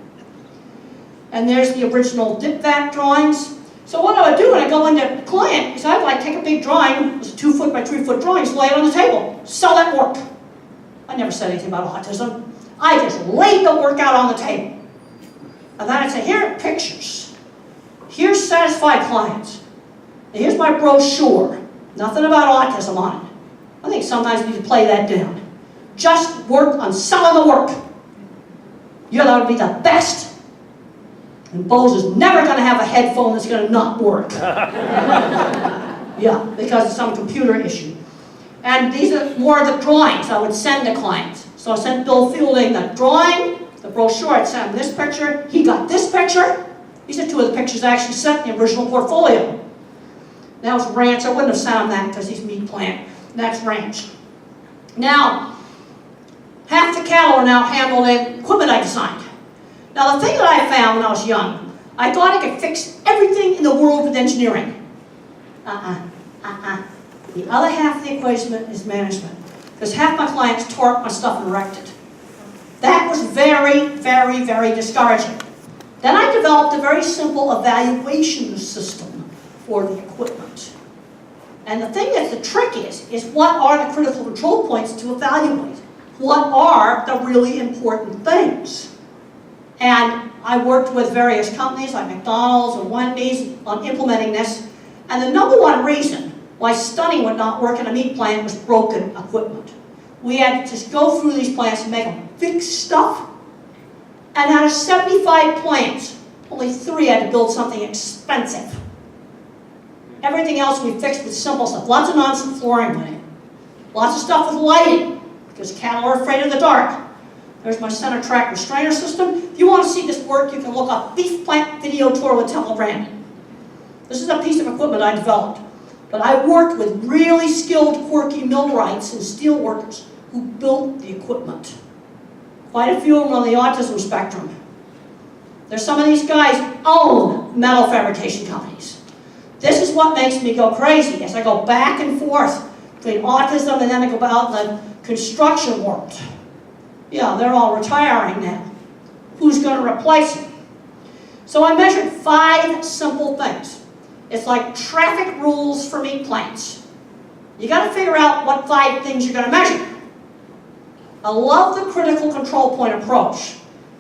And there's the original dip vac drawings. So what I would do when I go into a client is I'd like take a big drawing, it was a 2 foot by 3 foot drawing, just lay it on the table, sell that work. I never said anything about autism. I just laid the work out on the table. And then I'd say, here are pictures. Here's satisfied clients. And here's my brochure. Nothing about autism on it. I think sometimes we need to play that down. Just work on selling the work. You're going to be the best. And Bose is never going to have a headphone that's going to not work. Yeah, because of some computer issue. And these are more of the drawings I would send to clients. So I sent Bill Fielding the drawing, the brochure. I'd send him this picture. He got this picture. These are two of the pictures I actually sent in the original portfolio. That was ranch. I wouldn't have sent him that because he's meat plant. That's ranch. Now, half the cattle are now handled in equipment I designed. Now, the thing that I found when I was young, I thought I could fix everything in the world with engineering. The other half of the equation is management. Because half my clients tore up my stuff and wrecked it. That was very, very, very discouraging. Then I developed a very simple evaluation system for the equipment. And the thing that's the trick is what are the critical control points to evaluate? What are the really important things? And I worked with various companies like McDonald's and Wendy's on implementing this. And the number one reason why stunning would not work in a meat plant was broken equipment. We had to just go through these plants and make them fix stuff. And out of 75 plants, only 3 had to build something expensive. Everything else we fixed with simple stuff. Lots of non-slip flooring went in. Lots of stuff with lighting, because cattle are afraid of the dark. There's my center track restrainer system. If you want to see this work, you can look up Beef Plant Video Tour with Temple Grandin. This is a piece of equipment I developed. But I worked with really skilled, quirky millwrights and steel workers who built the equipment. Quite a few of them on the autism spectrum. There's some of these guys own metal fabrication companies. This is what makes me go crazy as I go back and forth between autism and then I go out in the construction world. Yeah, they're all retiring now. Who's going to replace them? So I measured 5 simple things. It's like traffic rules for meat plants. You got to figure out what 5 things you're going to measure. I love the critical control point approach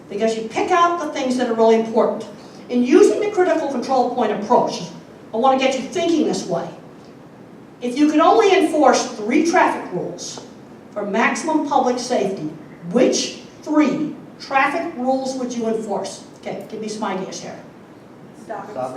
because you pick out the things that are really important. In using the critical control point approach, I want to get you thinking this way. If you could only enforce 3 traffic rules, for maximum public safety, which 3 traffic rules would you enforce? Okay, give me some ideas here.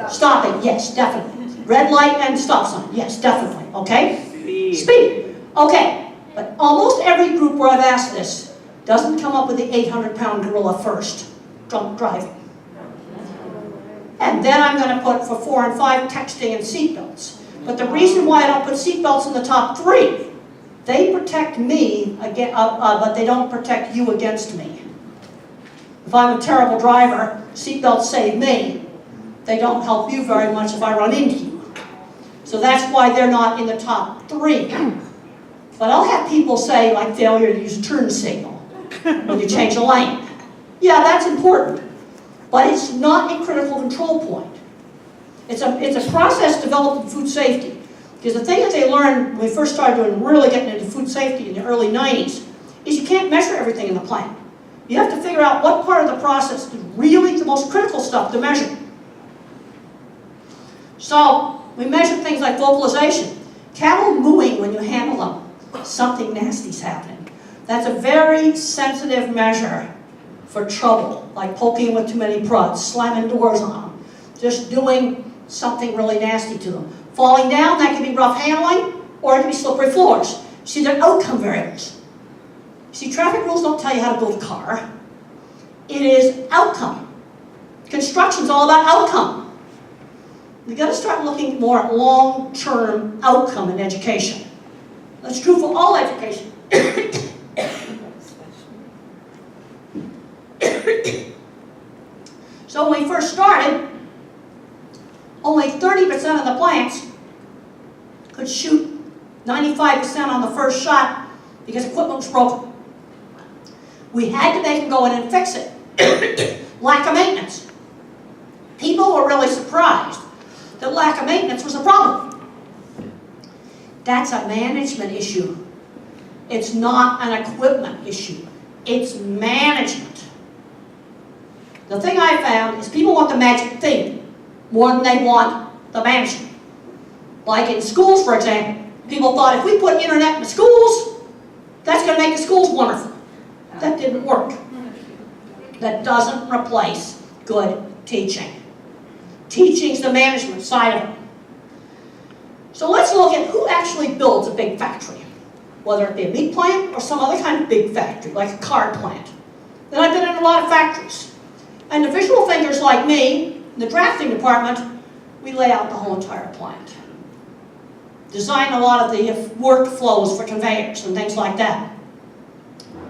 Stopping, yes, definitely. Red light and stop sign, yes, definitely, okay? Speed. Okay, but almost every group where I've asked this doesn't come up with the 800-pound gorilla first, drunk driving. And then I'm going to put for 4 and 5 texting and seatbelts. But the reason why I don't put seatbelts in the top 3, they protect me, but they don't protect you against me. If I'm a terrible driver, seatbelts save me. They don't help you very much if I run into you. So that's why they're not in the top 3. But I'll have people say, like failure to use a turn signal when you change a lane. Yeah, that's important. But it's not a critical control point. It's a process developed in food safety. Because the thing that they learned when we first started doing really getting into food safety in the early 90s is you can't measure everything in the plant. You have to figure out what part of the process is really the most critical stuff to measure. So we measure things like vocalization. Cattle mooing when you handle them, something nasty's happening. That's a very sensitive measure for trouble, like poking with too many prods, slamming doors on them, just doing something really nasty to them. Falling down, that can be rough handling, or it can be slippery floors. See, they're outcome variables. See, traffic rules don't tell you how to build a car. It is outcome. Construction's all about outcome. You've got to start looking more at long-term outcome in education. That's true for all education. So when we first started, only 30% of the plants could shoot 95% on the first shot because equipment was broken. We had to make them go in and fix it. Lack of maintenance. People were really surprised that lack of maintenance was a problem. That's a management issue. It's not an equipment issue. It's management. The thing I found is people want the magic thing more than they want the management. Like in schools, for example, people thought if we put internet in the schools, that's going to make the schools wonderful. That didn't work. That doesn't replace good teaching. Teaching's the management side of it. So let's look at who actually builds a big factory, whether it be a meat plant or some other kind of big factory, like a car plant. And I've been in a lot of factories. And the visual thinkers like me, in the drafting department, we lay out the whole entire plant. Design a lot of the workflows for conveyors and things like that.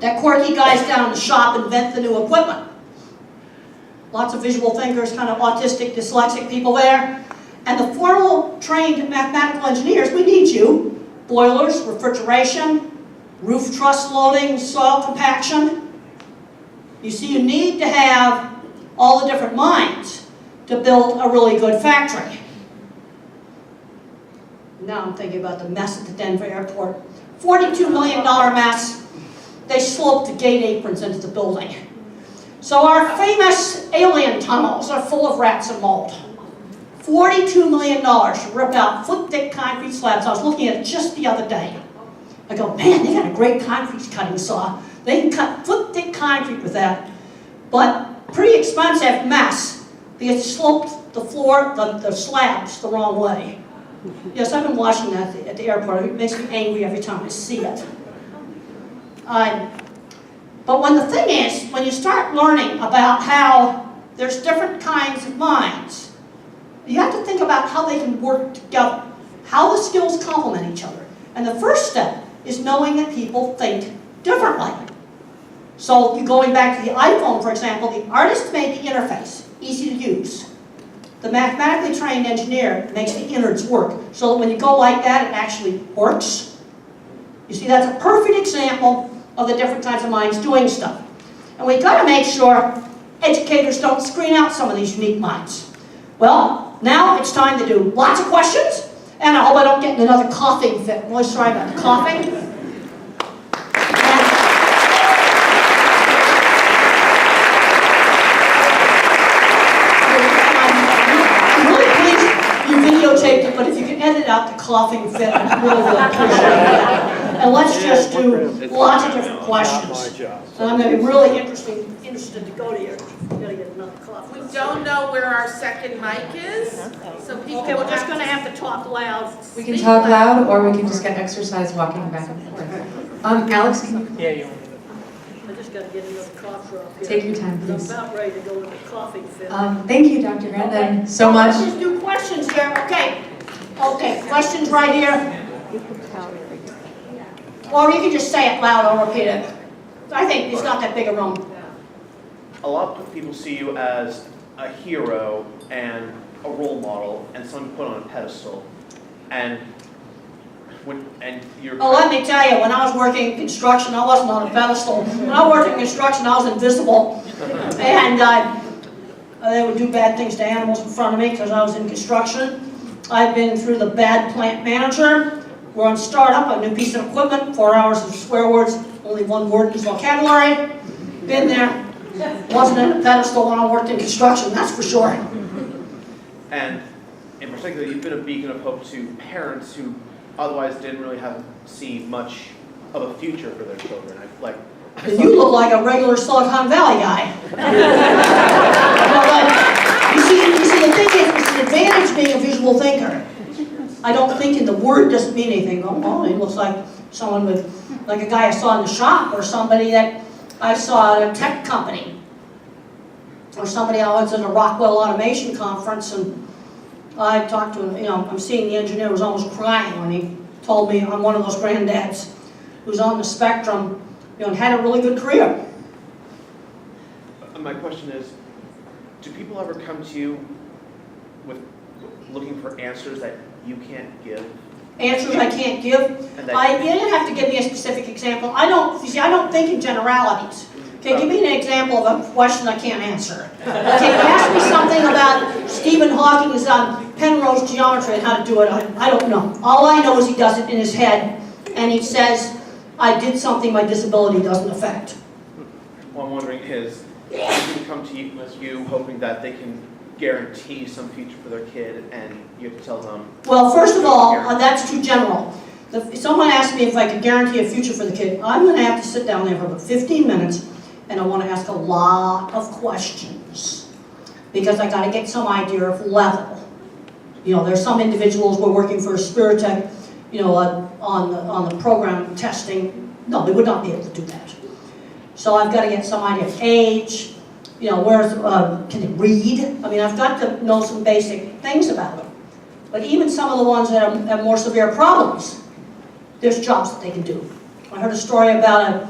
That quirky guys down in the shop invent the new equipment. Lots of visual thinkers, kind of autistic, dyslexic people there. And the formal trained mathematical engineers, we need you. Boilers, refrigeration, roof truss loading, soil compaction. You see, you need to have all the different minds to build a really good factory. Now I'm thinking about the mess at the Denver airport. $42 million mess. They sloped the gate aprons into the building. So our famous alien tunnels are full of rats and mold. $42 million to rip out foot-thick concrete slabs. I was looking at it just the other day. I go, man, they got a great concrete cutting saw. They can cut foot-thick concrete with that. But pretty expensive mess because it sloped the floor, the slabs the wrong way. Yes, I've been watching that at the airport. It makes me angry every time I see it. But when the thing is, when you start learning about how there's different kinds of minds, you have to think about how they can work together, how the skills complement each other. And the first step is knowing that people think differently. So going back to the iPhone, for example, the artist made the interface easy to use. The mathematically trained engineer makes the innards work, so that when you go like that, it actually works. You see, that's a perfect example of the different kinds of minds doing stuff. And we've got to make sure educators don't screen out some of these unique minds. Well, now it's time to do lots of questions, and I hope I don't get in another coughing fit. I'm really sorry about the coughing. But if you can edit out the coughing fit, I'd really appreciate it. And let's just do lots of different questions. Not my job. And I'm going to be really interested to go to your, gotta get another coffee. We don't know where our second mic is, so people Okay, we're just going to have to talk loud. We can talk loud, or we can just get exercise walking back and forth. Alex, can you Yeah, you want I just got to get another coffee up here. take your time, I'm please? about ready to go to the coffee fit. Thank you, Dr. Grandin, so Well, much. Let's just do questions here. Okay. Okay, questions right here. Or you can just say it loud, I'll repeat it. I think it's not that big a room. A lot of people see you as a hero and a role model and someone to put on a pedestal. And you're Oh, let me tell you, when I was working in construction, I wasn't on a pedestal. When I worked in construction, I was invisible. And they would do bad things to animals in front of me because I was in construction. I've been through the bad plant manager. We're on startup, a new piece of equipment, 4 hours of swear words, only one word in his vocabulary. Been there. Wasn't in a pedestal when I worked in construction, that's for sure. And in particular, you've been a beacon of hope to parents who otherwise didn't really see much of a future for their children. And you look like a regular Silicon Valley guy. You see, the thing is, it's an advantage being a visual thinker. I don't think in the word doesn't mean anything. Oh, well, he looks like someone with, like a guy I saw in the shop, or somebody that I saw at a tech company, or somebody I was at a Rockwell Automation conference, and I talked to him. You know, I'm seeing the engineer was almost crying when he told me I'm one of those granddads who's on the spectrum, you know, and had a really good career. My question is, do people ever come to you with looking for answers that you can't give? Answers I can't give? You didn't have to give me a specific example. You see, I don't think in generalities. Okay, give me an example of a question I can't answer. Okay, ask me something about Stephen Hawking's Penrose geometry and how to do it. I don't know. All I know is he does it in his head, and he says, I did something my disability doesn't affect. What I'm wondering is, people come to you hoping that they can guarantee some future for their kid, and you have to tell them. Well, first of all, that's too general. If someone asked me if I could guarantee a future for the kid, I'm going to have to sit down there for about 15 minutes, and I want to ask a lot of questions, because I got to get some idea of level. You know, there's some individuals we're working for Aspiritech, you know, on the program testing. No, they would not be able to do that. So I've got to get some idea of age. You know, can they read? I mean, I've got to know some basic things about them. But even some of the ones that have more severe problems, there's jobs that they can do. I heard a story about a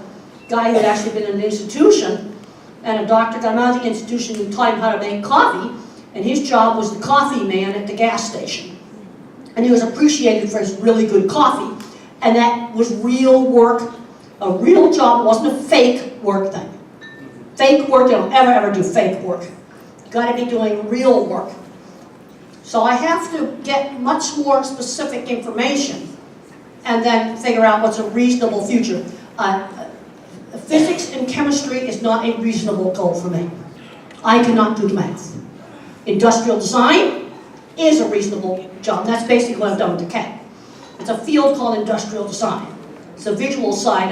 guy who had actually been in an institution, and a doctor got him out of the institution and taught him how to make coffee, and his job was the coffee man at the gas station. And he was appreciated for his really good coffee. And that was real work, a real job. It wasn't a fake work thing. Fake work, you don't ever do fake work. You've got to be doing real work. So I have to get much more specific information and then figure out what's a reasonable future. Physics and chemistry is not a reasonable goal for me. I cannot do the math. Industrial design is a reasonable job. That's basically what I've done with the CAD. It's a field called industrial design. It's the visual side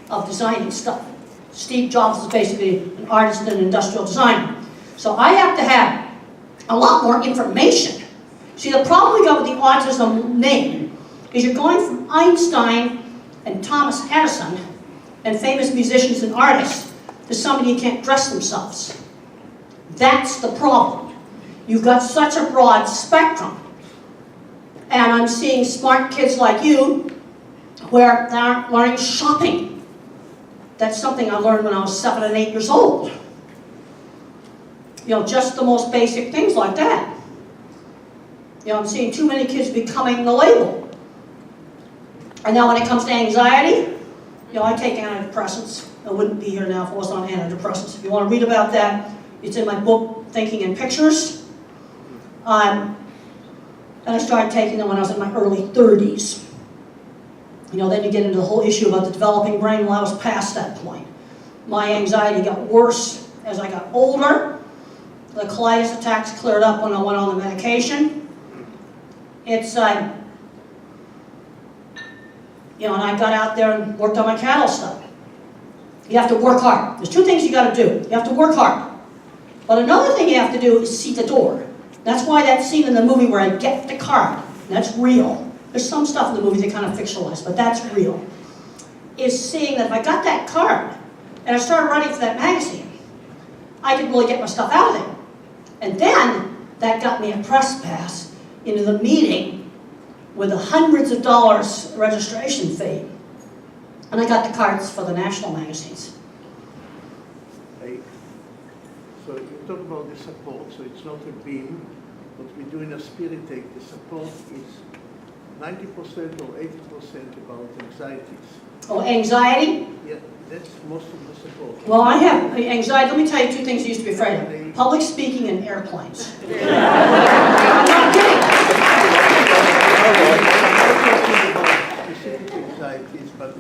of designing stuff. Steve Jobs is basically an artist and an industrial designer. So I have to have a lot more information. See, the problem we got with the autism name is you're going from Einstein and Thomas Edison and famous musicians and artists to somebody who can't dress themselves. That's the problem. You've got such a broad spectrum. And I'm seeing smart kids like you where they aren't learning shopping. That's something I learned when I was 7 and 8 years old. You know, just the most basic things like that. You know, I'm seeing too many kids becoming the label. And now when it comes to anxiety, you know, I take antidepressants. I wouldn't be here now if I wasn't on antidepressants. If you want to read about that, it's in my book, Thinking in Pictures. And I started taking them when I was in my early 30s. You know, then you get into the whole issue about the developing brain. Well, I was past that point. My anxiety got worse as I got older. The colitis attacks cleared up when I went on the medication. It's, you You know, and I got out there and worked on my cattle stuff. You have to work hard. There's two things you got to do. You have to work hard. But another thing you have to do is see the door. That's why that scene in the movie where I get the card, that's real. There's some stuff in the movie that kind of fictionalized, but that's real. Is seeing that if I got that card and I started writing for that magazine, I could really get my stuff out of there. And then that got me a press pass into the meeting with the hundreds of dollars registration fee. And I got the cards for the national magazines. Hey, so you talk about the support, so it's not a beam. What we do in Aspiritech, the support is 90% or 80% about anxieties. Oh, anxiety? Yeah, that's most of the support. Well, I have anxiety. Let me tell you two things I used to be afraid of. Public speaking and airplanes. I'm not kidding. Specific anxieties, but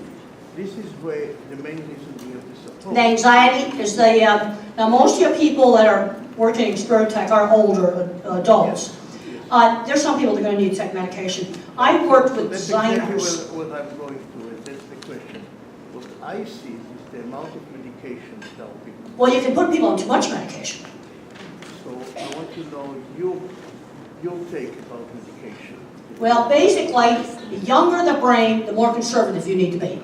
this is where the main reason we have the support. The anxiety is the, now most of your people that are working in Aspiritech are older adults. There's some people that are going to need tech medication. I've worked with That's designers. exactly what I'm going to, and that's the question. What I see is the amount of medication helping. Well, you can put people on too much medication. So I want to know your take about medication. Well, basically, the younger the brain, the more conservative you need to be.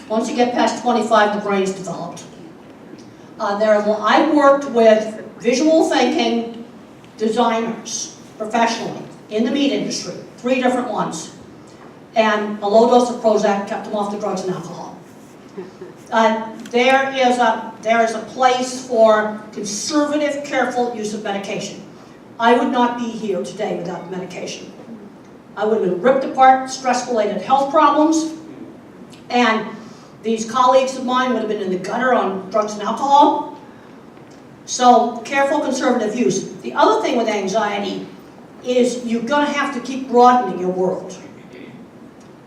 Once you get past 25, the brain's developed. I've worked with visual thinking designers professionally in the meat industry, 3 different ones. And a low dose of Prozac kept them off the drugs and alcohol. There is a place for conservative, careful use of medication. I would not be here today without medication. I would have been ripped apart, stress-related health problems, and these colleagues of mine would have been in the gutter on drugs and alcohol. So, careful, conservative use. The other thing with anxiety is you're going to have to keep broadening your world.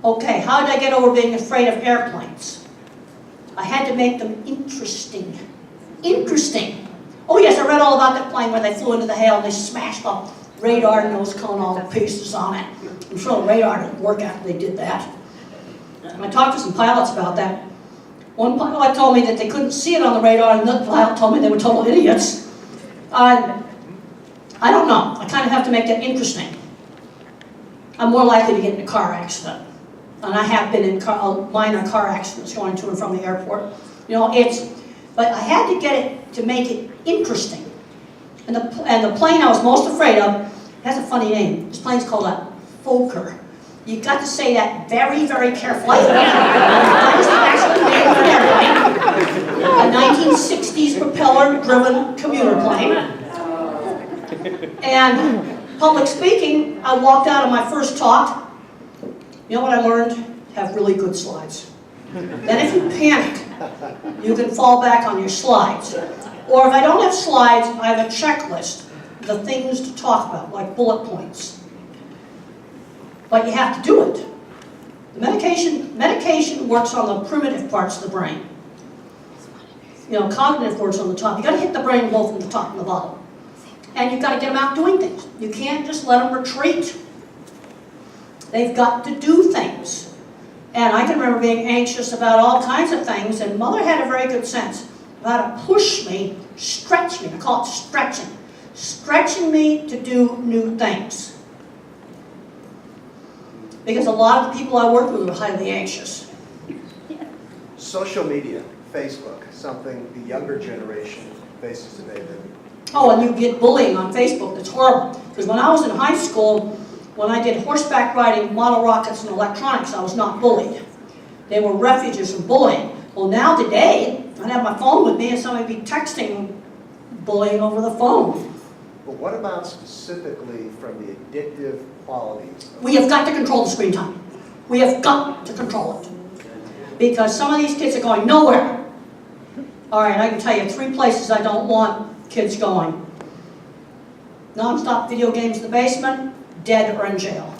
Okay, how did I get over being afraid of airplanes? I had to make them interesting. Interesting. Oh yes, I read all about that plane where they flew into the hail and they smashed the radar nose cone, all the pieces on it. I'm sure the radar didn't work after they did that. I talked to some pilots about that. One pilot told me that they couldn't see it on the radar, and another pilot told me they were total idiots. I don't know. I kind of have to make that interesting. I'm more likely to get in a car accident. And I have been in minor car accidents going to and from the airport. You know, but I had to get it to make it interesting. And the plane I was most afraid of has a funny name. This plane's called a Fokker. You've got to say that very, very carefully. That is actually the name of an airplane. A 1960s propeller-driven commuter plane. And public speaking, I walked out of my first talk. You know what I learned? Have really good slides. Then if you panic, you can fall back on your slides. Or if I don't have slides, I have a checklist, the things to talk about, like bullet points. But you have to do it. The medication works on the primitive parts of the brain. You know, cognitive works on the top. You've got to hit the brain both from the top and the bottom. And you've got to get them out doing things. You can't just let them retreat. They've got to do things. And I can remember being anxious about all kinds of things, and Mother had a very good sense of how to push me, stretch me. I call it stretching. Stretching me to do new things. Because a lot of the people I worked with were highly anxious. Social media, Facebook, something the younger generation faces today. Oh, and you get bullying on Facebook. That's horrible. Because when I was in high school, when I did horseback riding, model rockets, and electronics, I was not bullied. They were refuges from bullying. Well, now today, I'd have my phone with me and somebody be texting bullying over the phone. But what about specifically from the addictive qualities? We have got to control the screen time. We have got to control it. Because some of these kids are going nowhere. All right, I can tell you 3 places I don't want kids going. Non-stop video games in the basement, dead or in jail.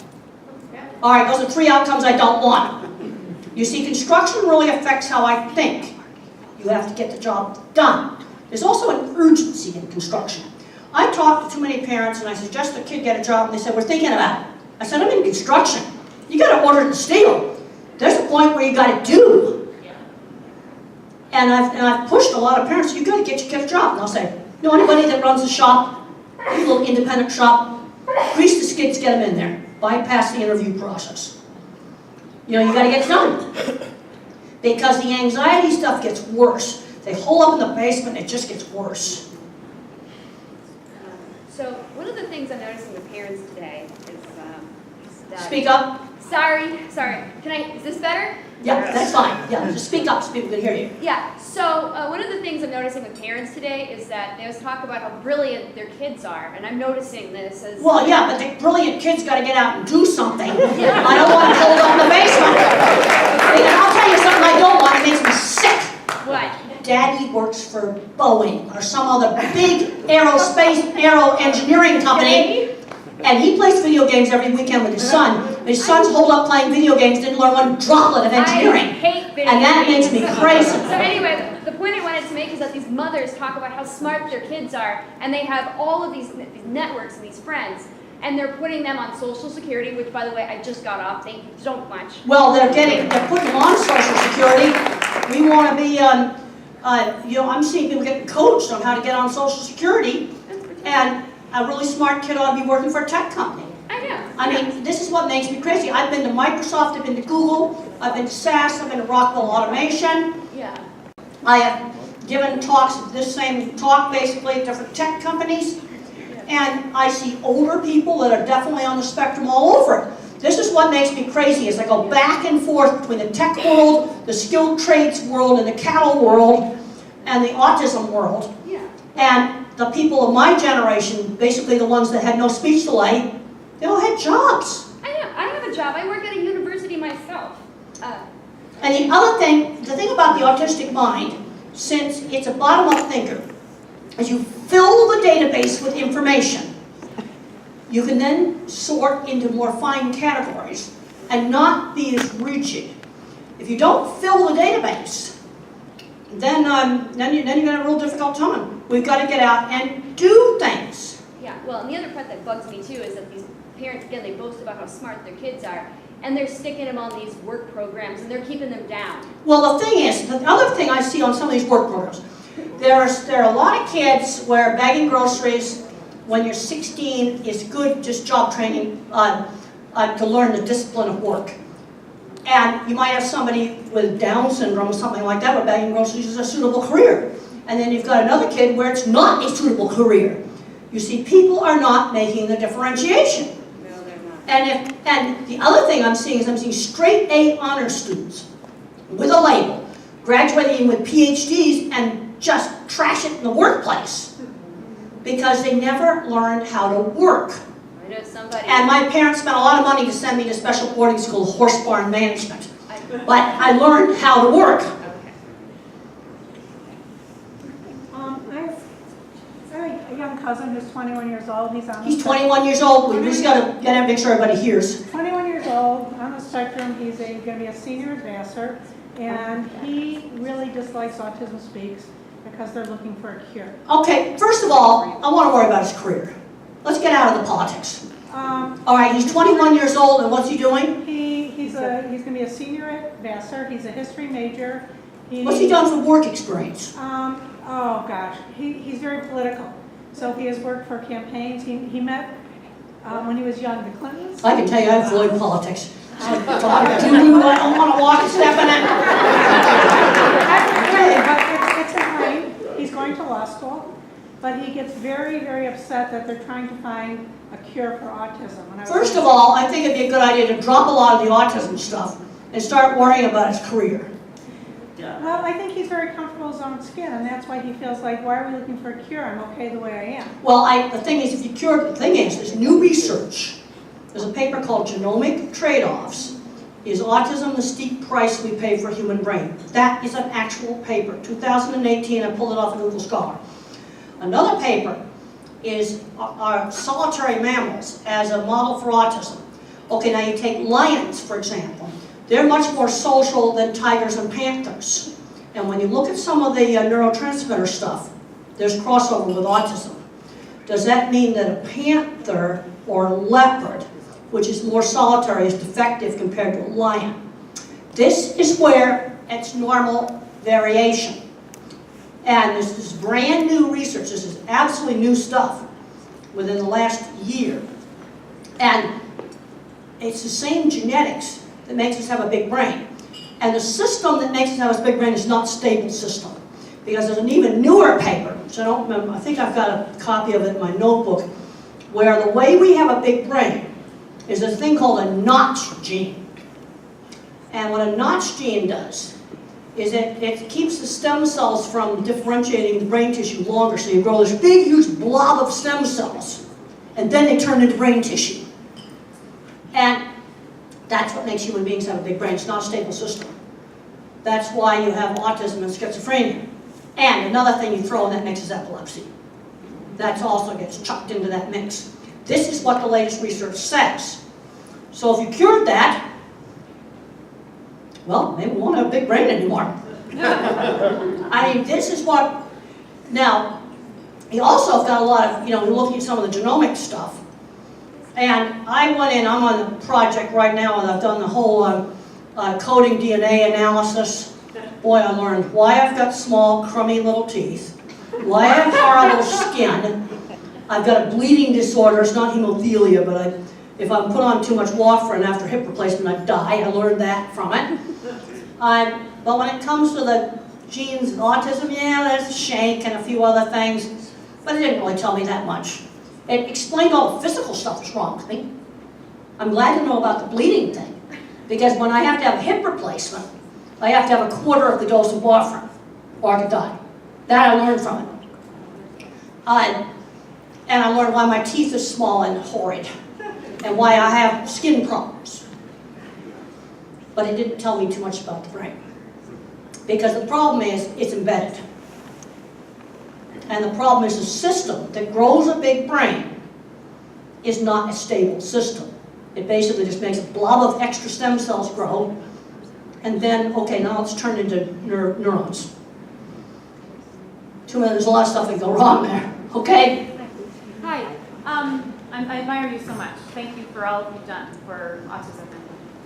All right, those are 3 outcomes I don't want. You see, construction really affects how I think. You have to get the job done. There's also an urgency in construction. I talked to too many parents and I suggested a kid get a job and they said, we're thinking about it. I said, I'm in construction. You got to order the steel. There's a point where you gotta do. And I've pushed a lot of parents, you gotta get your kid a job. And I'll say, know anybody that runs a shop, a little independent shop? Grease the skids, get them in there. Bypass the interview process. You know, you gotta get it done. Because the anxiety stuff gets worse. They hole up in the basement, it just gets worse. So one of the things I'm noticing with parents today is that... Speak up. Sorry. Is this better? Yeah, that's fine. Yeah, just speak up so people can hear you. Yeah, so one of the things I'm noticing with parents today is that they always talk about how brilliant their kids are, and I'm noticing this as... Well, yeah, but the brilliant kids got to get out and do something. I don't want to hold up in the basement. And I'll tell you something I don't want. It makes me sick. What? Daddy works for Boeing or some other big aero engineering company, and he plays video games every weekend with his son. His son's holed up playing video games, didn't learn one droplet of engineering. I hate video And that games. makes me crazy. So anyway, the point I wanted to make is that these mothers talk about how smart their kids are, and they have all of these networks and these friends, and they're putting them on Social Security, which, by the way, I just got off. Thank you so much. Well, they're putting them on Social Security. We want to be, I'm seeing people getting coached on how to get on Social Security, and a really smart kid ought to be working for a tech company. I know. I mean, this is what makes me crazy. I've been to Microsoft, I've been to Google, I've been to SAS, I've been to Rockwell Automation. Yeah. I have given talks, this same talk basically at different tech companies. And I see older people that are definitely on the spectrum all over it. This is what makes me crazy as I go back and forth between the tech world, the skilled trades world, and the cattle world, and the autism world. Yeah. And the people of my generation, basically the ones that had no speech delay, they all had jobs. I know. I have a job. I work at a university myself. And the other thing, the thing about the autistic mind, since it's a bottom-up thinker, is you fill the database with information. You can then sort into more fine categories and not be as rigid. If you don't fill the database, then you're going to have a real difficult time. We've got to get out and do things. Yeah. Well, and the other part that bugs me too is that these parents, again, they boast about how smart their kids are, and they're sticking them on these work programs, and they're keeping them down. Well, the thing is, the other thing I see on some of these work programs, there are a lot of kids where bagging groceries when you're 16 is good, just job training to learn the discipline of work. And you might have somebody with Down syndrome or something like that where bagging groceries is a suitable career. And then you've got another kid where it's not a suitable career. You see, people are not making the differentiation. No, they're not. And the other thing I'm seeing is I'm seeing straight A honor students with a label, graduating with PhDs and just trash it in the workplace because they never learned how to work. I know somebody. And my parents spent a lot of money to send me to special boarding school, horse barn management. But I learned how to work. I have a young cousin who's 21 years old. He's on the He's 21 years old. We just got to make sure everybody hears. 21 years old, on the spectrum. He's going to be a senior advisor, and he really dislikes Autism Speaks because they're looking for a cure. Okay, first of all, I want to worry about his career. Let's get out of the politics. All right, he's 21 years old, and what's he doing? He's going to be a senior advisor. He's a history major. What's he done for work experience? Oh gosh, he's very political. So he has worked for campaigns. He met when he was young the Clintons. I can tell you I avoid politics. It's like, I don't want to walk and step in it. But it's a brain. He's going to law school, but he gets very, very upset that they're trying to find a cure for autism. First of all, I think it'd be a good idea to drop a lot of the autism stuff and start worrying about his career. Well, I think he's very comfortable in his own skin, and that's why he feels like, why are we looking for a cure? I'm okay the way I am. Well, the thing is, there's new research. There's a paper called Genomic Trade-Offs. Is autism the steep price we pay for human brain? That is an actual paper. 2018, I pulled it off of Google Scholar. Another paper is our solitary mammals as a model for autism. Okay, now you take lions, for example. They're much more social than tigers and panthers. And when you look at some of the neurotransmitter stuff, there's crossover with autism. Does that mean that a panther or a leopard, which is more solitary, is defective compared to a lion? This is where it's normal variation. And this is brand new research. This is absolutely new stuff within the last year. And it's the same genetics that makes us have a big brain. And the system that makes us have a big brain is not a stable system. Because there's an even newer paper, which I don't remember, I think I've got a copy of it in my notebook, where the way we have a big brain is a thing called a notch gene. And what a notch gene does is it keeps the stem cells from differentiating the brain tissue longer. So you grow this big, huge blob of stem cells, and then they turn into brain tissue. And that's what makes human beings have a big brain. It's not a stable system. That's why you have autism and schizophrenia. And another thing you throw in that mix is epilepsy. That also gets chucked into that mix. This is what the latest research says. So if you cured that, well, maybe we won't have a big brain anymore. I mean, this is what, now, you also have got a lot of, we're looking at some of the genomic stuff. And I went in, I'm on a project right now, and I've done the whole coding DNA analysis. Boy, I learned why I've got small, crummy little teeth, why I have horrible skin. I've got a bleeding disorder. It's not hemophilia, but if I'm put on too much warfarin after hip replacement, I die. I learned that from it. But when it comes to the genes and autism, yeah, there's a shank and a few other things, but it didn't really tell me that much. It explained all the physical stuff that's wrong with me. I'm glad to know about the bleeding thing, because when I have to have a hip replacement, I have to have a quarter of the dose of warfarin, or I could die. That I learned from it. And I learned why my teeth are small and horrid, and why I have skin problems. But it didn't tell me too much about the brain. Because the problem is, it's embedded. And the problem is the system that grows a big brain is not a stable system. It basically just makes a blob of extra stem cells grow, and then, okay, now it's turned into neurons. There's a lot of stuff that go wrong there, okay? Hi, I admire you so much. Thank you for all you've done for autism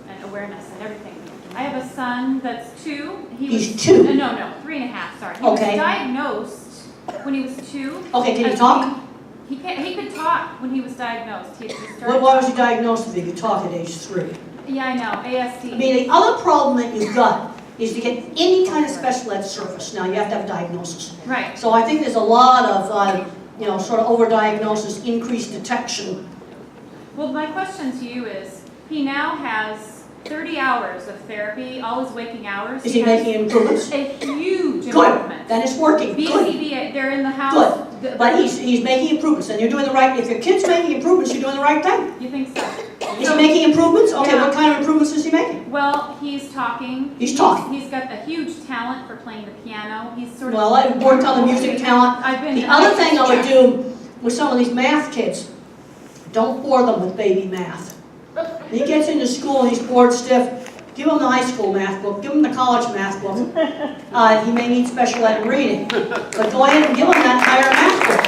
and awareness and everything. I have a son that's 2. He's 2? No, 3.5, sorry. He Okay. was diagnosed when he was 2. Okay, can he talk? He could talk when he was diagnosed. He started Why was he diagnosed if he could talk at age 3? Yeah, I know, ASD. I mean, the other problem that you've got is to get any kind of special ed service. Now, you have to have a diagnosis. Right. So I think there's a lot of, sort of overdiagnosis, increased detection. Well, my question to you is, he now has 30 hours of therapy, all his waking hours. Is he making improvements? A huge Good. improvement. Then it's working. Good. BCBA, they're in the house. Good. But he's making improvements, and you're doing the right. If your kid's making improvements, you're doing the right thing. You think so? Is he making improvements? Okay, Yeah. what kind of improvements is he making? Well, he's talking. He's talking. He's got a huge talent for playing the piano. He's sort of. Well, I worked on the music talent. The other thing I would do with some of these math kids, don't bore them with baby math. When he gets into school and he's bored stiff, give him the high school math book, give him the college math book. He may need special ed in reading, but go ahead and give him that higher math book.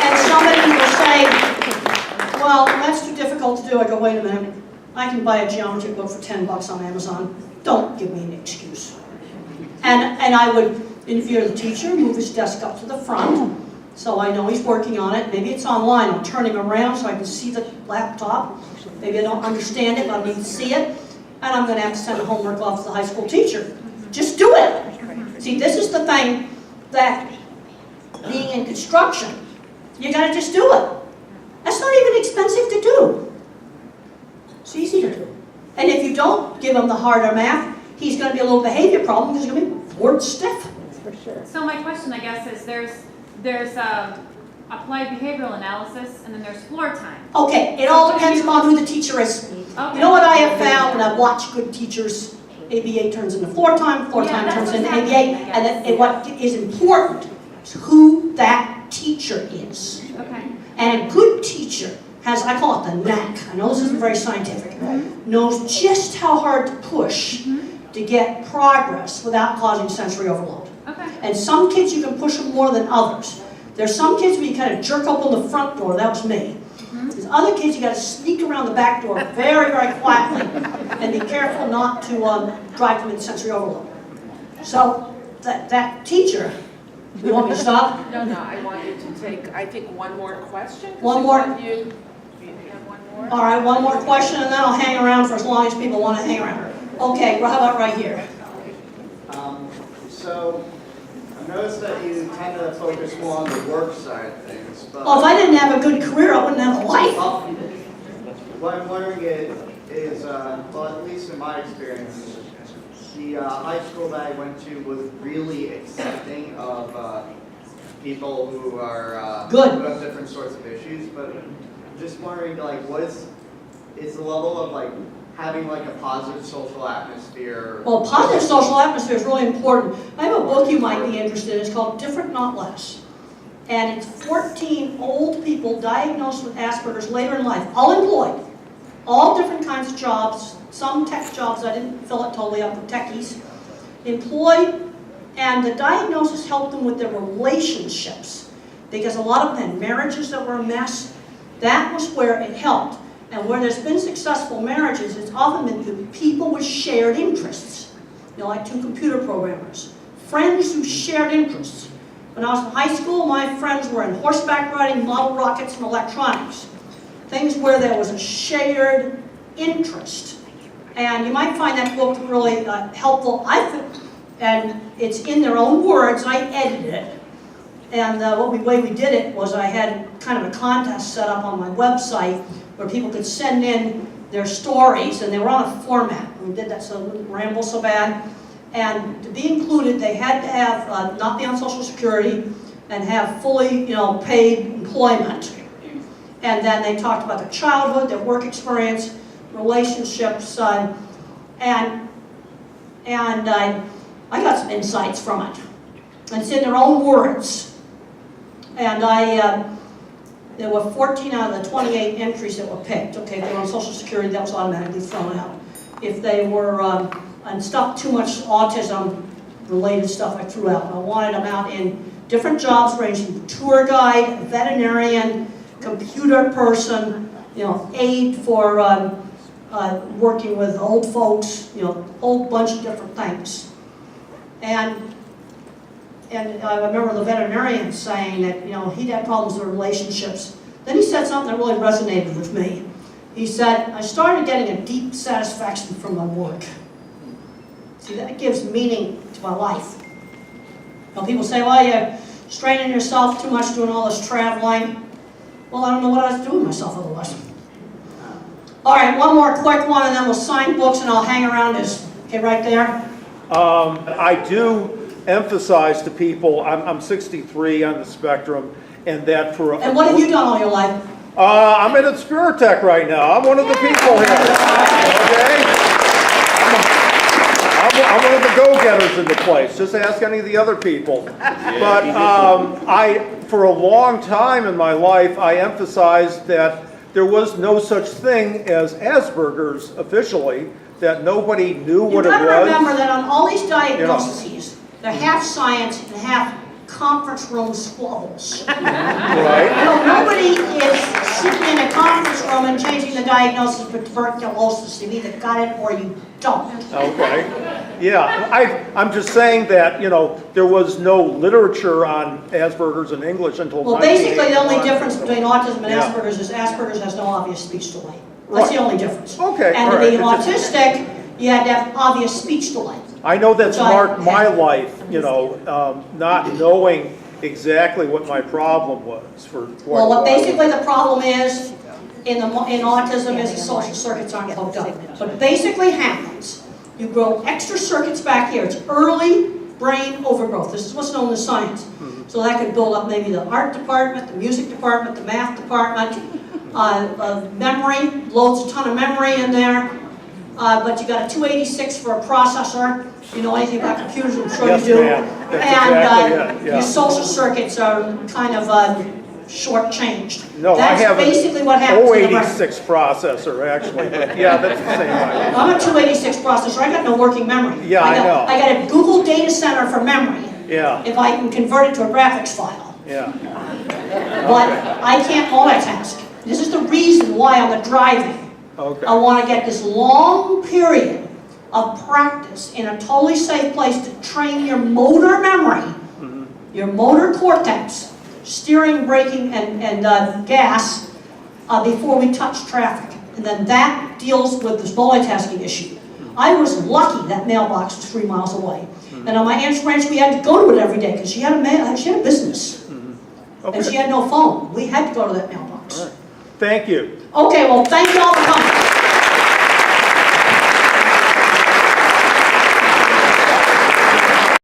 And somebody will say, well, that's too difficult to do. I go, wait a minute, I can buy a geometry book for $10 on Amazon. Don't give me an excuse. And I would, if you're the teacher, move his desk up to the front, so I know he's working on it. Maybe it's online. I'll turn him around so I can see the laptop. Maybe I don't understand it, but I need to see it. And I'm going to have to send the homework off to the high school teacher. Just do it. See, this is the thing that being in construction, you got to just do it. That's not even expensive to do. It's easy to do. And if you don't give him the harder math, he's going to be a little behavior problem because he's going to be bored stiff. So my question, I guess, is there's applied behavioral analysis, and then there's floor time. Okay, it all depends upon who the teacher is. Okay. You know what I have found when I've watched good teachers? ABA turns into floor time turns into ABA, and what is important is who that teacher is. Okay. And a good teacher has, I call it the knack, I know this isn't very scientific, knows just how hard to push to get progress without causing sensory overload. Okay. And some kids you can push them more than others. There's some kids where you kind of jerk open the front door, that was me. There's other kids you got to sneak around the back door very, very quietly and be careful not to drive them into sensory overload. So that teacher, you want me to stop? No, I want you to take, I think, one more question. 'cause One we more? want you- do you have one more? All right, one more question, and then I'll hang around for as long as people want to hang around. Okay, well, how about right here? So, I noticed that you tend to focus more on the work side of things, but Well, if I didn't have a good career, I wouldn't have a life. what I'm wondering is, well, at least in my experience, the high school that I went to was really accepting of people who are Good. who have different sorts of issues. But I'm just wondering, like, what is the level of like having like a positive social atmosphere? Well, positive social atmosphere is really important. I have a book you might be interested in. It's called Different Not Less. And it's 14 old people diagnosed with Asperger's later in life, all employed, all different kinds of jobs, some tech jobs, I didn't fill it totally up with techies, employed, and the diagnosis helped them with their relationships, because a lot of them had marriages that were a mess. That was where it helped. And where there's been successful marriages, it's often been people with shared interests. You know, like two computer programmers. Friends who shared interests. When I was in high school, my friends were in horseback riding, model rockets, and electronics. Things where there was a shared interest. And you might find that book really helpful. And it's in their own words. I edited it. And the way we did it was I had kind of a contest set up on my website where people could send in their stories, and they were on a format. We did that so it wouldn't ramble so bad. And to be included, they had to have not be on Social Security and have fully, paid employment. And then they talked about their childhood, their work experience, relationships, and I got some insights from it. And it's in their own words. And there were 14 out of the 28 entries that were picked. Okay, if they were on Social Security, that was automatically thrown out. If they were and stuff too much autism-related stuff, I threw out. I wanted them out in different jobs ranging from tour guide, veterinarian, computer person, aid for working with old folks, a whole bunch of different things. And I remember the veterinarian saying that, he'd had problems with relationships. Then he said something that really resonated with me. He said, I started getting a deep satisfaction from my work. See, that gives meaning to my life. People say, well, you're straining yourself too much doing all this traveling. Well, I don't know what I was doing myself otherwise. All right, one more quick one, and then we'll sign books, and I'll hang around this. Okay, right there. I do emphasize to people, I'm 63 on the spectrum, and that for... And what have you done all your life? I'm at Aspiritech right now. I'm one of the people here. Okay? I'm one of the go-getters in the place. Just ask any of the other people. But for a long time in my life, I emphasized that there was no such thing as Asperger's officially, that nobody knew what it was. You've got to remember that on all these diagnoses, they're half science and half conference room squabbles. Right. Nobody is sitting in a conference room and changing the diagnosis for tuberculosis. You either got it or you don't. Okay. Yeah, I'm just saying that, there was no literature on Asperger's in English until 1981. Well, basically the only difference between autism and Asperger's is Asperger's has no obvious speech delay. That's the only difference. Okay, and to be autistic, you had to have obvious speech delay. I know that's marked my life, not knowing exactly what my problem was for quite a while. Well, basically the problem is, in autism is the social circuits aren't hooked up. What basically happens, you grow extra circuits back here. It's early brain overgrowth. This is what's known as science. So that could build up maybe the art department, the music department, the math department, memory, loads a ton of memory in there. But you got a 286 for a processor. You know anything about computers, I'm sure you do. And your social circuits are kind of shortchanged. No, that's I have basically what happens. 086 processor, actually. But yeah, that's the same way. I'm a 286 processor. I got no working memory. Yeah, I know. I got a Google data center for memory. Yeah. If I can convert it to a graphics file. Yeah. But I can't multitask. This is the reason why on the driving, Okay. I want to get this long period of practice in a totally safe place to train your motor memory, your motor cortex, steering, braking, and gas before we touch traffic. And then that deals with this multitasking issue. I was lucky that mailbox was 3 miles away. And on my aunt's ranch, we had to go to it every day because she had a business. Okay. And she had no phone. We had to go to that mailbox. All right. Thank you. Okay, well, thank you all.